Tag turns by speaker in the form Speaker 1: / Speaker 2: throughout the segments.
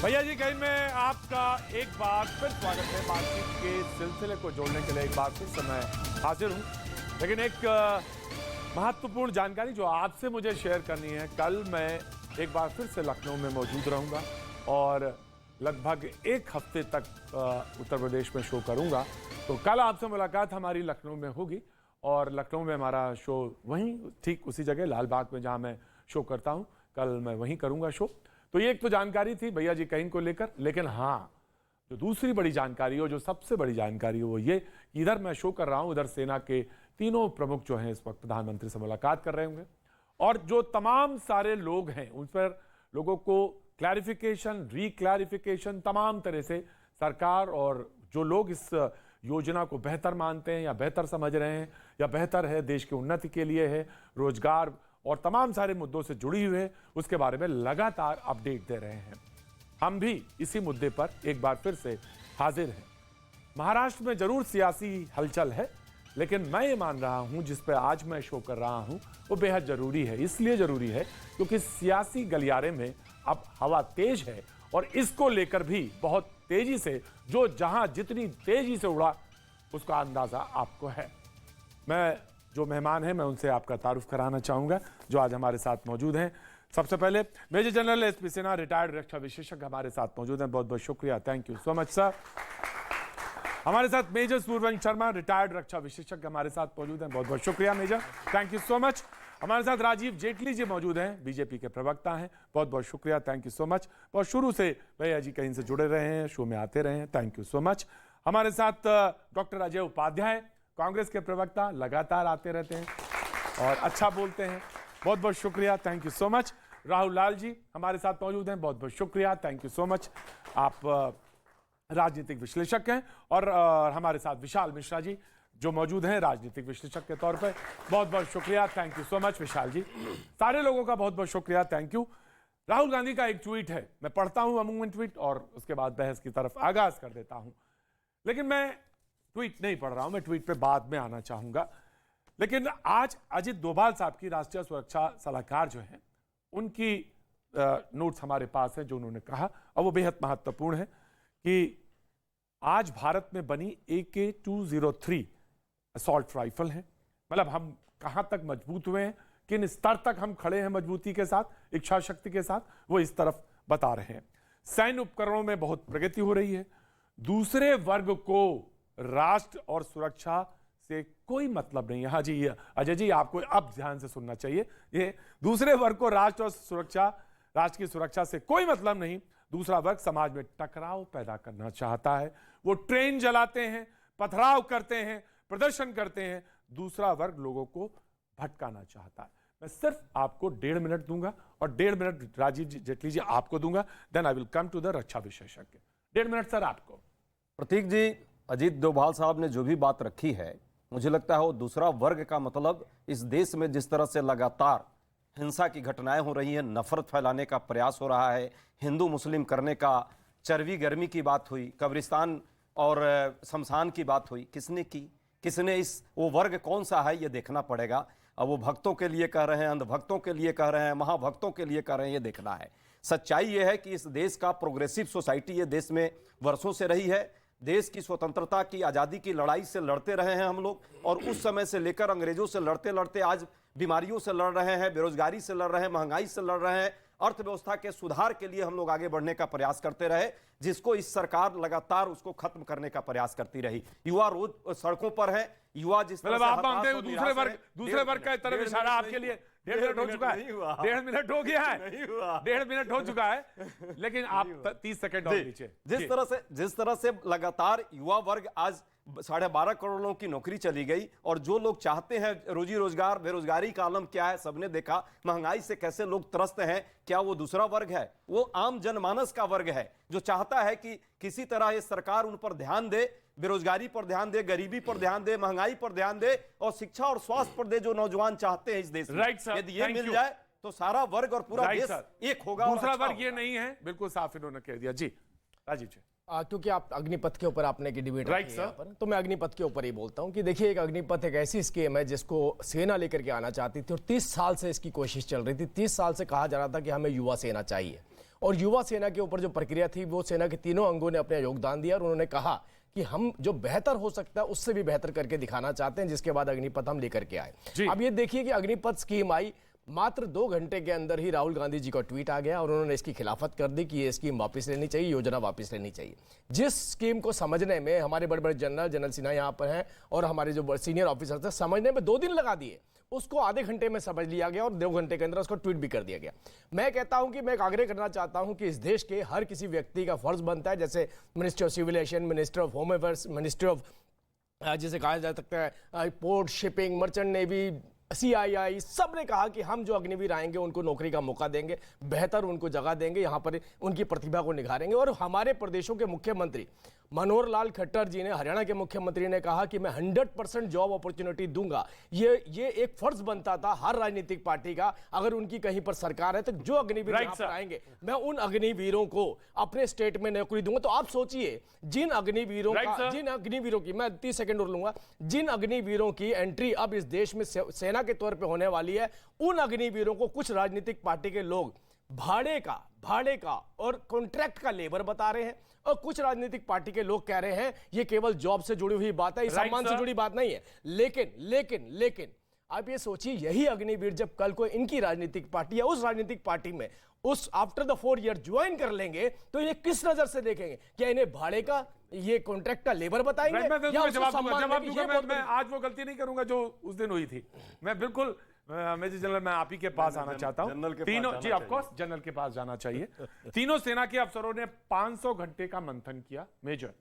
Speaker 1: भैया जी कहीं में आपका एक बार फिर स्वागत है। बातचीत के सिलसिले को जोड़ने के लिए एक बार फिर से मैं हाजिर हूं, लेकिन एक महत्वपूर्ण जानकारी जो आपसे मुझे शेयर करनी है। कल मैं एक बार फिर से लखनऊ में मौजूद रहूंगा और लगभग एक हफ्ते तक उत्तर प्रदेश में शो करूंगा। तो कल आपसे मुलाकात हमारी लखनऊ में होगी और लखनऊ में हमारा शो वहीं ठीक उसी जगह लाल बाग में जहां मैं शो करता हूं, कल मैं वहीं करूंगा शो। तो ये एक तो जानकारी थी भैया जी कहीं को लेकर, लेकिन हाँ जो दूसरी बड़ी जानकारी हो, जो सबसे बड़ी जानकारी हो वो ये कि इधर मैं शो कर रहा हूं, उधर सेना के तीनों प्रमुख जो हैं इस वक्त प्रधानमंत्री से मुलाकात कर रहे होंगे और जो तमाम सारे लोग हैं उन पर लोगों को क्लैरिफिकेशन, रीक्लैरिफिकेशन तमाम तरह से सरकार और जो लोग इस योजना को बेहतर मानते हैं या बेहतर समझ रहे हैं या बेहतर है, देश की उन्नति के लिए है, रोजगार और तमाम सारे मुद्दों से जुड़ी हुई है, उसके बारे में लगातार अपडेट दे रहे हैं। हम भी इसी मुद्दे पर एक बार फिर से हाजिर हैं। महाराष्ट्र में जरूर सियासी हलचल है, लेकिन मैं ये मान रहा हूं जिस पर आज मैं शो कर रहा हूं वो बेहद जरूरी है। इसलिए जरूरी है क्योंकि सियासी गलियारे में अब हवा तेज है और इसको लेकर भी बहुत तेजी से जो जहां जितनी तेजी से उड़ा उसका अंदाजा आपको है। मैं जो मेहमान हैं मैं उनसे आपका तारुफ कराना चाहूंगा जो आज हमारे साथ मौजूद हैं। सबसे पहले major general SP Sinha, retired रक्षा विशेषज्ञ हमारे साथ मौजूद हैं। बहुत बहुत शुक्रिया, thank you so much sir. हमारे साथ मेजर सूर्यवंश शर्मा, रिटायर्ड रक्षा विशेषज्ञ हमारे साथ मौजूद हैं। बहुत बहुत शुक्रिया major, thank you so much. हमारे साथ राजीव जेटली जी मौजूद हैं, बीजेपी के प्रवक्ता हैं। बहुत बहुत शुक्रिया, थैंक यू सो मच। बहुत शुरू से भैया जी कहीं से जुड़े रहे हैं, शो में आते रहे हैं, थैंक यू सो मच। हमारे साथ डॉक्टर अजय उपाध्याय, कांग्रेस के प्रवक्ता, लगातार आते रहते हैं और अच्छा बोलते हैं। बहुत बहुत शुक्रिया, thank you so much. Rahul Lal ji हमारे साथ मौजूद हैं, बहुत बहुत शुक्रिया, थैंक यू सो मच। आप राजनीतिक विश्लेषक हैं और हमारे साथ विशाल मिश्रा जी जो मौजूद हैं राजनीतिक विश्लेषक के तौर पर। बहुत बहुत शुक्रिया, थैंक यू सो मच विशाल जी। सारे लोगों का बहुत बहुत शुक्रिया, थैंक यू। राहुल गांधी का एक ट्वीट है, मैं पढ़ता हूं अमूमन ट्वीट और उसके बाद बहस की तरफ आगाज कर देता हूं, लेकिन मैं ट्वीट नहीं पढ़ रहा हूं, मैं ट्वीट पे बाद में आना चाहूंगा। लेकिन आज अजित डोभाल साहब की राष्ट्रीय सुरक्षा सलाहकार जो है उनकी नोट्स हमारे पास है जो उन्होंने कहा और वो बेहद महत्वपूर्ण है कि आज भारत में बनी AK-203 असॉल्ट राइफल है। मतलब हम कहां तक मजबूत हुए हैं, किन स्तर तक हम खड़े हैं मजबूती के साथ, इच्छा शक्ति के साथ, वो इस तरफ बता रहे हैं। सैन्य उपकरणों में बहुत प्रगति हो रही है। दूसरे वर्ग को राष्ट्र और सुरक्षा से कोई मतलब नहीं है। हाँ जी अजय जी, आपको अब ध्यान से सुनना चाहिए। ये दूसरे वर्ग को राष्ट्र और सुरक्षा, राष्ट्र की सुरक्षा से कोई मतलब नहीं। दूसरा वर्ग समाज में टकराव पैदा करना चाहता है। वो ट्रेन जलाते हैं, पथराव करते हैं, प्रदर्शन करते हैं। दूसरा वर्ग लोगों को भटकाना चाहता है। मैं सिर्फ आपको 1.5 मिनट दूंगा और 1.5 मिनट राजीव जेटली जी आपको दूंगा, then I will come to the रक्षा विशेषज्ञ। 1.5 मिनट सर आपको।
Speaker 2: प्रतीक जी, अजीत डोभाल साहब ने जो भी बात रखी है, मुझे लगता है वो दूसरा वर्ग का मतलब इस देश में जिस तरह से लगातार हिंसा की घटनाएं हो रही हैं, नफरत फैलाने का प्रयास हो रहा है, हिंदू मुस्लिम करने का, चरवी गर्मी की बात हुई, कब्रिस्तान और शमशान की बात हुई, किसने की, किसने इस वो वर्ग कौन सा है ये देखना पड़ेगा। अब वो भक्तों के लिए कह रहे हैं, अंधभक्तों के लिए कह रहे हैं, महाभक्तों के लिए कह रहे हैं, ये देखना है। सच्चाई ये है कि इस देश का प्रोग्रेसिव सोसाइटी ये देश में वर्षों से रही है। देश की स्वतंत्रता की, आज़ादी की लड़ाई से लड़ते रहे हैं हम लोग और उस समय से लेकर अंग्रेजों से लड़ते लड़ते आज बीमारियों से लड़ रहे हैं, बेरोजगारी से लड़ रहे हैं, महंगाई से लड़ रहे हैं, अर्थव्यवस्था के सुधार के लिए हम लोग आगे बढ़ने का प्रयास करते रहे, जिसको इस सरकार लगातार उसको खत्म करने का प्रयास करती रही। युवा रोज सड़कों पर है, युवा जिस तरह
Speaker 1: मतलब आप मानते हो दूसरे वर्ग का तरफ इशारा आपके लिए 1.5 मिनट हो चुका है, 1.5 मिनट हो गया है, 1.5 मिनट हो चुका है, लेकिन आप 30 सेकंड और नीचे।
Speaker 2: जिस तरह से लगातार युवा वर्ग आज 12.5 करोड़ लोगों की नौकरी चली गई और जो लोग चाहते हैं रोजी रोजगार, बेरोजगारी का आलम क्या है सबने देखा, महंगाई से कैसे लोग त्रस्त हैं, क्या वो दूसरा वर्ग है? वो आम जनमानस का वर्ग है जो चाहता है कि किसी तरह ये सरकार उन पर ध्यान दे, बेरोजगारी पर ध्यान दे, गरीबी पर ध्यान दे, महंगाई पर ध्यान दे और शिक्षा और स्वास्थ्य पर दे, जो नौजवान चाहते हैं इस देश में। यदि ये मिल जाए तो सारा वर्ग और पूरा देश एक होगा।
Speaker 1: दूसरा वर्ग ये नहीं है, बिल्कुल साफ इन्होंने कह दिया। जी राजीव जी।
Speaker 3: क्योंकि आप अग्निपथ के ऊपर आपने की डिबेट रखी है यहाँ पर, तो मैं अग्निपथ के ऊपर ही बोलता हूँ कि देखिए, एक अग्निपथ एक ऐसी स्कीम है जिसको सेना लेकर के आना चाहती थी और 30 साल से इसकी कोशिश चल रही थी। 30 साल से कहा जा रहा था कि हमें युवा सेना चाहिए और युवा सेना के ऊपर जो प्रक्रिया थी वो सेना के तीनों अंगों ने अपना योगदान दिया और उन्होंने कहा कि हम जो बेहतर हो सकता है उससे भी बेहतर करके दिखाना चाहते हैं, जिसके बाद अग्निपथ हम लेकर के आए। अब ये देखिए कि अग्निपथ स्कीम आई, मात्र 2 घंटे के अंदर ही राहुल गांधी जी का ट्वीट आ गया और उन्होंने इसकी खिलाफत कर दी कि ये स्कीम वापस लेनी चाहिए, योजना वापस लेनी चाहिए। जिस स्कीम को समझने में हमारे बड़े बड़े जनरल सिन्हा यहाँ पर हैं और हमारे जो सीनियर ऑफिसर थे, समझने में 2 दिन लगा दिए, उसको आधे घंटे में समझ लिया गया और 2 घंटे के अंदर उसको ट्वीट भी कर दिया गया। मैं कहता हूं कि मैं एक आग्रह करना चाहता हूं कि इस देश के हर किसी व्यक्ति का फर्ज बनता है, जैसे minister of civilisation, minister of home affairs, minister of जिसे कहा जा सकता है port, shipping, merchant navy, CII, सब ने कहा कि हम जो अग्निवीर आएंगे उनको नौकरी का मौका देंगे, बेहतर उनको जगह देंगे, यहाँ पर उनकी प्रतिभा को निखारेंगे। और हमारे प्रदेशों के मुख्यमंत्री मनोहर लाल खट्टर जी ने, हरियाणा के मुख्यमंत्री ने कहा कि मैं 100% जॉब अपॉर्चुनिटी दूंगा। ये एक फर्ज बनता था हर राजनीतिक पार्टी का, अगर उनकी कहीं पर सरकार है तो जो अग्निवीर यहाँ पर आएंगे मैं उन अग्निवीरों को अपने स्टेट में नौकरी दूंगा। तो आप सोचिए जिन अग्निवीरों की, मैं 30 सेकंड और लूंगा, जिन अग्निवीरों की एंट्री अब इस देश में सेना के तौर पर होने वाली है, उन अग्निवीरों को कुछ राजनीतिक पार्टी के लोग भाड़े का और कॉन्ट्रैक्ट का लेबर बता रहे हैं और कुछ राजनीतिक पार्टी के लोग कह रहे हैं ये केवल जॉब से जुड़ी हुई बात है, इस सम्मान से जुड़ी बात नहीं है। लेकिन आप ये सोचिए, यही अग्निवीर जब कल को इनकी राजनीतिक पार्टी या उस राजनीतिक पार्टी में उस आफ्टर द 4 ईयर ज्वाइन कर लेंगे तो ये किस नजर से देखेंगे? क्या इन्हें भाड़े का, ये कॉन्ट्रैक्ट का लेबर बताएंगे या उसको सम्मान देंगे?
Speaker 1: मैं आज वो गलती नहीं करूंगा जो उस दिन हुई थी। मैं बिल्कुल मेजर जनरल, मैं आप ही के पास आना चाहता हूं। तीनों जी, ऑफ कोर्स जनरल के पास जाना चाहिए। तीनों सेना के अफसरों ने 500 घंटे का मंथन किया। मेजर,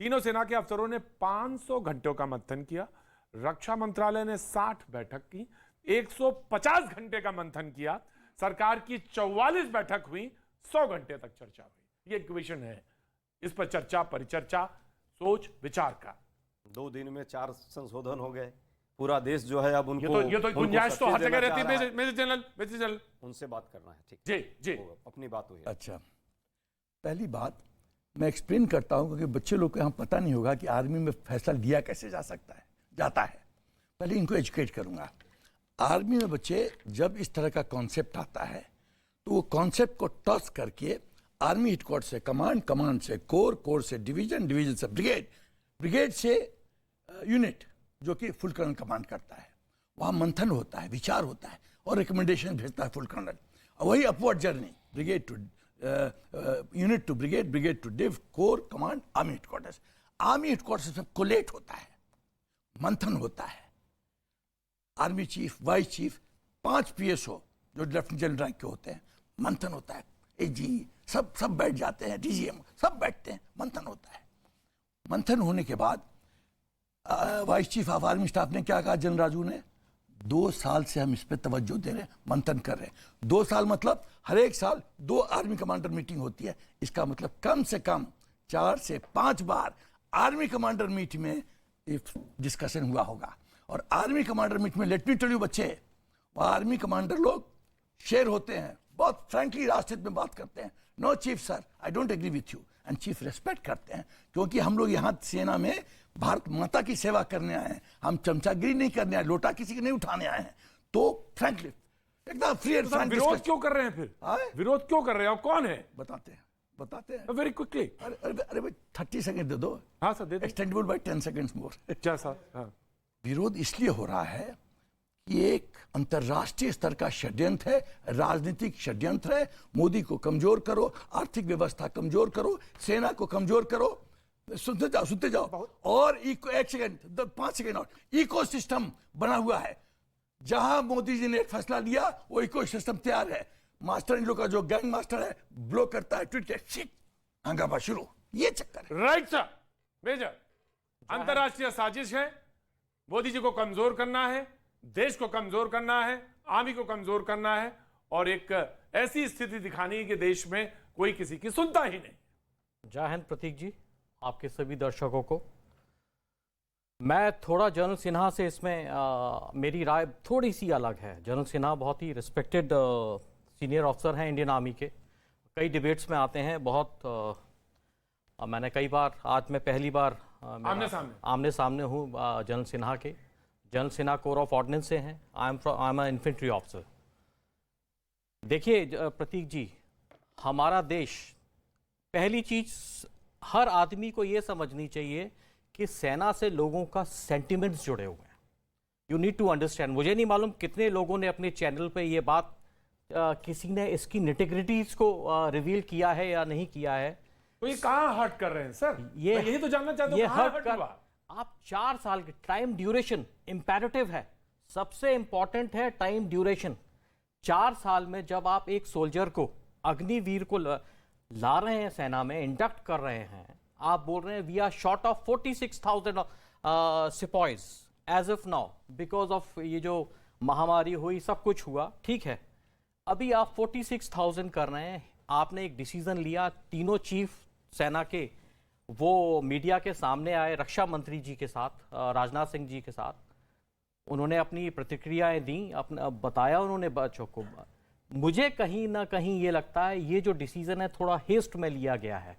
Speaker 1: तीनों सेना के अफसरों ने 500 घंटों का मंथन किया। रक्षा मंत्रालय ने 60 बैठक की, 150 घंटे का मंथन किया। सरकार की 44 बैठक हुई, 100 घंटे तक चर्चा हुई। ये इक्वेशन है, इस पर चर्चा, परिचर्चा, सोच विचार का।
Speaker 2: 2 दिन में 4 संशोधन हो गए। पूरा देश जो है अब उनको
Speaker 1: ये तो गुंजाइश तो हर जगह रहती है। मेजर जनरल
Speaker 2: उनसे बात करना है। ठीक
Speaker 1: जी
Speaker 2: अपनी बात हुई।
Speaker 4: अच्छा, पहली बात मैं एक्सप्लेन करता हूं क्योंकि बच्चे लोग को यहाँ पता नहीं होगा कि आर्मी में फैसला लिया कैसे जाता है। पहले इनको एजुकेट करूंगा। आर्मी में बच्चे जब इस तरह का कॉन्सेप्ट आता है तो वो कॉन्सेप्ट को टॉस करके आर्मी हेडक्वार्टर से कमांड से कोर से डिवीजन से ब्रिगेड से यूनिट जो कि फुल कर्नल कमांड करता है, वहाँ मंथन होता है, विचार होता है और रिकमेंडेशन भेजता है फुल कर्नल। वही upward journey, brigade to unit to brigade to div, corps, command, army headquarters. Army headquarters में कोलेट होता है, मंथन होता है। Army chief, vice chief, 5 PSO जो लेफ्टिनेंट जनरल रैंक के होते हैं, मंथन होता है। AG सब बैठ जाते हैं, DGM सब बैठते हैं, मंथन होता है। मंथन होने के बाद vice chief of army staff ने क्या कहा, जनरल राजू ने, 2 साल से हम इस पर तवज्जो दे रहे हैं, मंथन कर रहे हैं। 2 साल मतलब हर एक साल 2 आर्मी कमांडर मीटिंग होती है। इसका मतलब कम से कम 4 से 5 बार आर्मी कमांडर मीट में डिस्कशन हुआ होगा। और आर्मी कमांडर मीट में, लेट मी टेल यू बच्चे, वहाँ आर्मी कमांडर लोग शेयर होते हैं, बहुत फ्रैंकली रास्ते में बात करते हैं। No chief sir, I don't agree with you, and chief respect करते हैं क्योंकि हम लोग यहाँ सेना में भारत माता की सेवा करने आए हैं, हम चमचागिरी नहीं करने आए, लोटा किसी के नहीं उठाने आए हैं। तो फ्रैंकली एकदम फ्री एंड फ्रैंक।
Speaker 1: विरोध क्यों कर रहे हैं फिर? विरोध क्यों कर रहे हैं? और कौन है?
Speaker 4: बताते हैं
Speaker 1: वेरी क्विकली।
Speaker 4: अरे भाई 30 सेकंड दे दो।
Speaker 1: हाँ सर, दे दो।
Speaker 4: एक्सटेंडेबल बाय 10 सेकंड्स मोर।
Speaker 1: अच्छा सर। हाँ।
Speaker 4: विरोध इसलिए हो रहा है कि एक अंतर्राष्ट्रीय स्तर का षड्यंत्र है, राजनीतिक षड्यंत्र है। मोदी को कमजोर करो, आर्थिक व्यवस्था कमजोर करो, सेना को कमजोर करो। सुनते जाओ। और 1 सेकंड, 5 सेकंड और, इकोसिस्टम बना हुआ है। जहां मोदी जी ने एक फैसला लिया वो इकोसिस्टम तैयार है। मास्टर इन लोग का जो गैंग मास्टर है ब्लो करता है, ट्वीट के हंगामा शुरू। ये चक्कर है।
Speaker 1: Right sir. मेजर, अंतरराष्ट्रीय साजिश है, मोदी जी को कमजोर करना है, देश को कमजोर करना है, आर्मी को कमजोर करना है और एक ऐसी स्थिति दिखानी है कि देश में कोई किसी की सुनता ही नहीं।
Speaker 5: जय हिंद प्रतीक जी, आपके सभी दर्शकों को। मैं थोड़ा जनरल सिन्हा से इसमें मेरी राय थोड़ी सी अलग है। जनरल सिन्हा बहुत ही रिस्पेक्टेड सीनियर ऑफिसर हैं इंडियन आर्मी के, कई डिबेट्स में आते हैं। बहुत मैंने कई बार, आज मैं पहली बार आमने सामने हूँ जनरल सिन्हा के। General Sinha corps of ordnance से हैं। I am an infantry officer. देखिए प्रतीक जी, हमारा देश, पहली चीज हर आदमी को यह समझनी चाहिए कि सेना से लोगों का सेंटिमेंट्स जुड़े हुए हैं। You need to understand. मुझे नहीं मालूम कितने लोगों ने अपने चैनल पे ये बात किसी ने इसकी निटिग्रिटीज को रिवील किया है या नहीं किया है।
Speaker 1: तो ये कहां हर्ट कर रहे हैं सर?
Speaker 5: ये
Speaker 1: मैं यही तो जानना चाहता हूं,
Speaker 5: ये
Speaker 1: कहां
Speaker 5: हर्ट
Speaker 1: हर्ट
Speaker 5: कर,
Speaker 1: हुआ?
Speaker 5: आप 4 साल के टाइम ड्यूरेशन इंपैरेटिव है, सबसे इंपॉर्टेंट है टाइम ड्यूरेशन। 4 साल में जब आप एक सोल्जर को, अग्निवीर को ला रहे हैं सेना में, इंडक्ट कर रहे हैं, आप बोल रहे हैं we are short of 46,000 sepoys as of now because of ये जो महामारी हुई, सब कुछ हुआ, ठीक है। अभी आप 46,000 कर रहे हैं। आपने एक डिसीजन लिया, तीनों चीफ सेना के वो मीडिया के सामने आए, रक्षा मंत्री जी के साथ, राजनाथ सिंह जी के साथ, उन्होंने अपनी प्रतिक्रियाएं दी, अपना बताया उन्होंने बच्चों को। मुझे कहीं ना कहीं ये लगता है ये जो डिसीजन है थोड़ा हेस्ट में लिया गया है।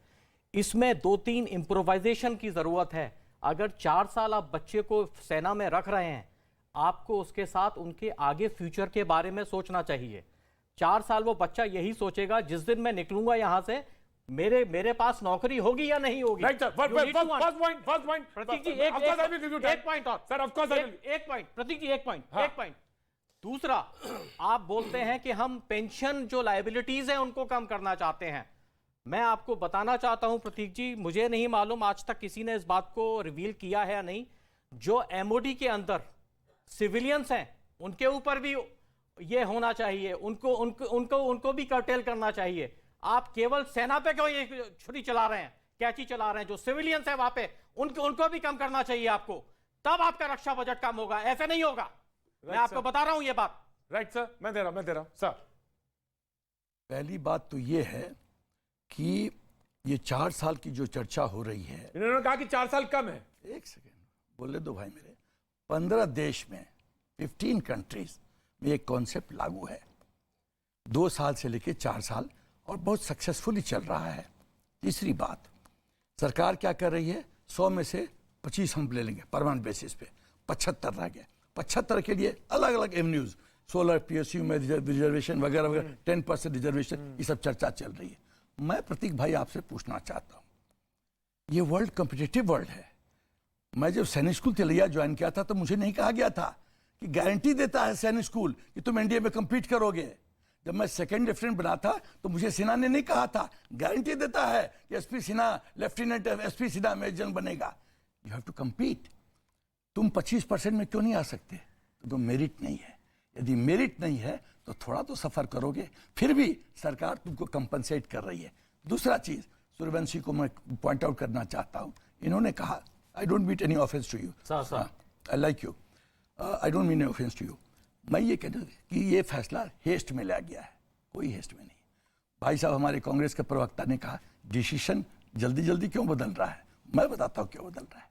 Speaker 5: इसमें 2-3 इम्प्रोवाइजेशन की जरूरत है। अगर 4 साल आप बच्चे को सेना में रख रहे हैं, आपको उसके साथ उनके आगे फ्यूचर के बारे में सोचना चाहिए। 4 साल वो बच्चा यही सोचेगा जिस दिन मैं निकलूंगा यहां से, मेरे पास नौकरी होगी या नहीं होगी।
Speaker 1: राइट सर, फर्स्ट पॉइंट
Speaker 5: प्रतीक जी एक पॉइंट और
Speaker 1: सर, ऑफ कोर्स
Speaker 5: एक पॉइंट प्रतीक जी, एक पॉइंट। दूसरा, आप बोलते हैं कि हम पेंशन जो लायबिलिटीज हैं उनको कम करना चाहते हैं। मैं आपको बताना चाहता हूं प्रतीक जी, मुझे नहीं मालूम आज तक किसी ने इस बात को रिवील किया है या नहीं, जो एमओडी के अंदर सिविलियंस हैं उनके ऊपर भी ये होना चाहिए, उनको भी कर्टेल करना चाहिए। आप केवल सेना पे क्यों ये छुरी चला रहे हैं, कैची चला रहे हैं? जो सिविलियंस है वहां पे उनको भी कम करना चाहिए आपको, तब आपका रक्षा बजट कम होगा। ऐसे नहीं होगा, मैं आपको बता रहा हूं ये बात।
Speaker 1: राइट सर, मैं दे रहा हूं सर।
Speaker 4: पहली बात तो ये है कि ये 4 साल की जो चर्चा हो रही है,
Speaker 1: इन्होंने कहा कि 4 साल कम है।
Speaker 4: एक सेकेंड बोले दो भाई मेरे। 15 देश में, 15 कंट्रीज में एक कॉन्सेप्ट लागू है, 2 साल से लेकर 4 साल, और बहुत सक्सेसफुली चल रहा है। तीसरी बात, सरकार क्या कर रही है, 100 में से 25 हम ले लेंगे परमानेंट बेसिस पे, 75 रह गए। 75 के लिए अलग अलग एवेन्यूज, 16 पीएसयू में रिजर्वेशन वगैरह वगैरह, 10% रिजर्वेशन, ये सब चर्चा चल रही है। मैं प्रतीक भाई आपसे पूछना चाहता हूँ, ये वर्ल्ड कॉम्पिटिटिव वर्ल्ड है। मैं जब सैनिक स्कूल तिलैया ज्वाइन किया था तो मुझे नहीं कहा गया था कि गारंटी देता है सैनिक स्कूल कि तुम एनडीए में compete करोगे। जब मैं सेकंड लेफ्टिनेंट बना था तो मुझे सिन्हा ने नहीं कहा था गारंटी देता है कि SP Sinha lieutenant, SP Sinha major general बनेगा। You have to compete। तुम 25% में क्यों नहीं आ सकते? तो मेरिट नहीं है। यदि मेरिट नहीं है तो थोड़ा तो सफर करोगे, फिर भी सरकार तुमको कंपनसेट कर रही है। दूसरा चीज सूर्यवंशी को मैं पॉइंट आउट करना चाहता हूं, इन्होंने कहा I don't mean any offence to you, I like you, I don't mean any offence to you. मैं ये कहता हूं कि ये फैसला हेस्ट में लिया गया है, कोई हेस्ट में नहीं। भाई साहब हमारे कांग्रेस के प्रवक्ता ने कहा डिसीजन जल्दी जल्दी क्यों बदल रहा है, मैं बताता हूं क्यों बदल रहा है।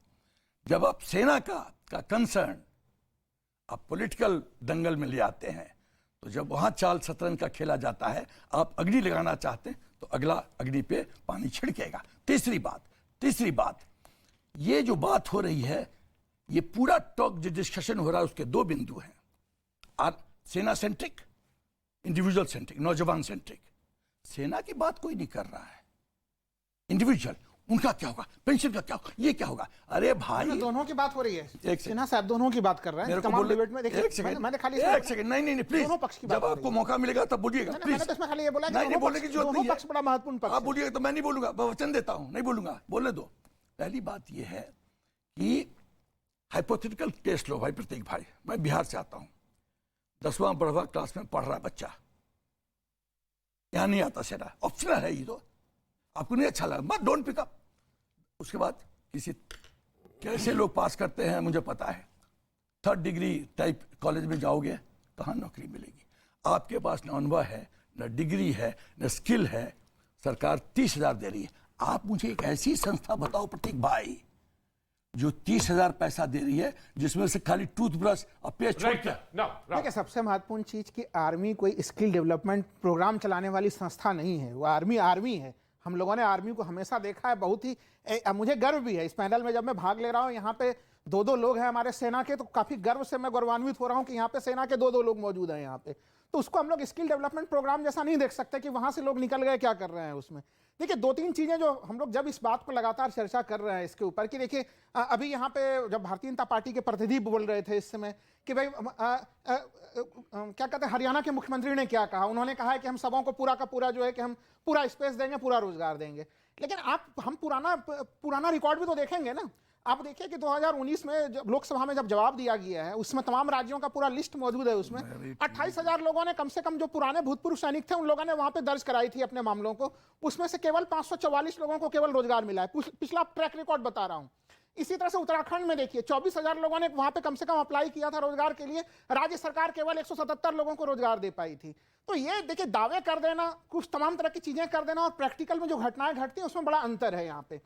Speaker 4: जब आप सेना का कंसर्न आप पॉलिटिकल दंगल में ले आते हैं, तो जब वहां चाल शतरंज का खेला जाता है, आप अग्नि लगाना चाहते हैं तो अगला अग्नि पे पानी छिड़केगा। तीसरी बात, ये जो बात हो रही है, ये पूरा टॉक जो डिस्कशन हो रहा है उसके 2 बिंदु हैं, सेना सेंट्रिक, इंडिविजुअल सेंट्रिक, नौजवान सेंट्रिक। सेना की बात कोई नहीं कर रहा है, इंडिविजुअल, उनका क्या होगा, पेंशन का क्या होगा, ये क्या होगा। अरे भाई
Speaker 6: दोनों की बात हो रही है,
Speaker 4: एक
Speaker 6: सिन्हा साहब दोनों की बात कर रहे हैं तमाम डिबेट में। देखिए मैंने खाली
Speaker 4: एक सेकंड, नहीं प्लीज,
Speaker 6: दोनों पक्ष की बात
Speaker 4: जब आपको मौका मिलेगा तब बोलिएगा प्लीज।
Speaker 6: मैंने तो इसमें खाली ये बोला कि
Speaker 4: नहीं बोलने की जरूरत नहीं है,
Speaker 6: पक्ष बड़ा महत्वपूर्ण पक्ष
Speaker 4: आप बोलिएगा तो मैं नहीं बोलूंगा, मैं वचन देता हूं, नहीं बोलूंगा, बोलने दो। पहली बात यह है कि हाइपोथेटिकल केस लो भाई प्रतीक भाई, मैं बिहार से आता हूं, 10वां 12वां क्लास में पढ़ रहा बच्चा, यहां नहीं आता सेना, ऑप्शनल है ये तो, आपको नहीं अच्छा लगा मत डोंट पिकअप। उसके बाद किसी कैसे लोग पास करते हैं मुझे पता है, 3rd डिग्री टाइप कॉलेज में जाओगे कहाँ नौकरी मिलेगी। आपके पास न अनुभव है, न डिग्री है, न स्किल है, सरकार 30,000 दे रही है। आप मुझे एक ऐसी संस्था बताओ प्रतीक भाई जो 30,000 पैसा दे रही है, जिसमें से खाली टूथब्रश और पेस्ट छोड़ के।
Speaker 6: देखिए सबसे महत्वपूर्ण चीज कि आर्मी कोई स्किल डेवलपमेंट प्रोग्राम चलाने वाली संस्था नहीं है, वो आर्मी है। हम लोगों ने आर्मी को हमेशा देखा है, बहुत ही मुझे गर्व भी है इस पैनल में जब मैं भाग ले रहा हूं, यहाँ पे 2 लोग हैं हमारे सेना के, तो काफी गर्व से मैं गौरवान्वित हो रहा हूं कि यहाँ पे सेना के 2 लोग मौजूद हैं यहाँ पे। तो उसको हम लोग स्किल डेवलपमेंट प्रोग्राम जैसा नहीं देख सकते कि वहां से लोग निकल गए क्या कर रहे हैं उसमें। देखिए 2-3 चीजें जो हम लोग जब इस बात पर लगातार चर्चा कर रहे हैं इसके ऊपर कि देखिए अभी यहाँ पे जब भारतीय जनता पार्टी के प्रतिनिधि बोल रहे थे इस समय कि भाई क्या कहते हैं हरियाणा के मुख्यमंत्री ने क्या कहा, उन्होंने कहा है कि हम सबों को पूरा का पूरा जो है कि हम पूरा स्पेस देंगे, पूरा रोजगार देंगे। लेकिन हम पुराना रिकॉर्ड भी तो देखेंगे ना। आप देखिए कि 2019 में जब लोकसभा में जब जवाब दिया गया है उसमें तमाम राज्यों का पूरा लिस्ट मौजूद है। उसमें 28,000 लोगों ने कम से कम जो पुराने भूतपूर्व सैनिक थे उन लोगों ने वहां पे दर्ज कराई थी अपने मामलों को। उसमें से केवल 544 लोगों को केवल रोजगार मिला है। पिछला ट्रैक रिकॉर्ड बता रहा हूं। इसी तरह से उत्तराखंड में देखिए 24,000 लोगों ने वहां पे कम से कम अप्लाई किया था रोजगार के लिए, राज्य सरकार केवल 177 लोगों को रोजगार दे पाई थी। तो ये देखिए दावे कर देना, कुछ तमाम तरह की चीजें कर देना और प्रैक्टिकल में जो घटनाएं घटती हैं उसमें बड़ा अंतर है यहाँ पे।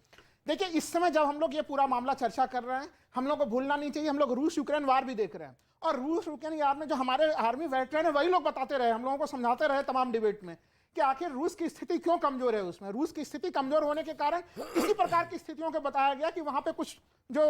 Speaker 6: देखिए इस समय जब हम लोग ये पूरा मामला चर्चा कर रहे हैं, हम लोग को भूलना नहीं चाहिए हम लोग रूस यूक्रेन वार भी देख रहे हैं। और रूस यूक्रेन वार में जो हमारे आर्मी वेटरन है वही लोग बताते रहे, हम लोगों को समझाते रहे तमाम डिबेट में कि आखिर रूस की स्थिति क्यों कमजोर है। उसमें रूस की स्थिति कमजोर होने के कारण इसी प्रकार की स्थितियों को बताया गया कि वहां पे कुछ जो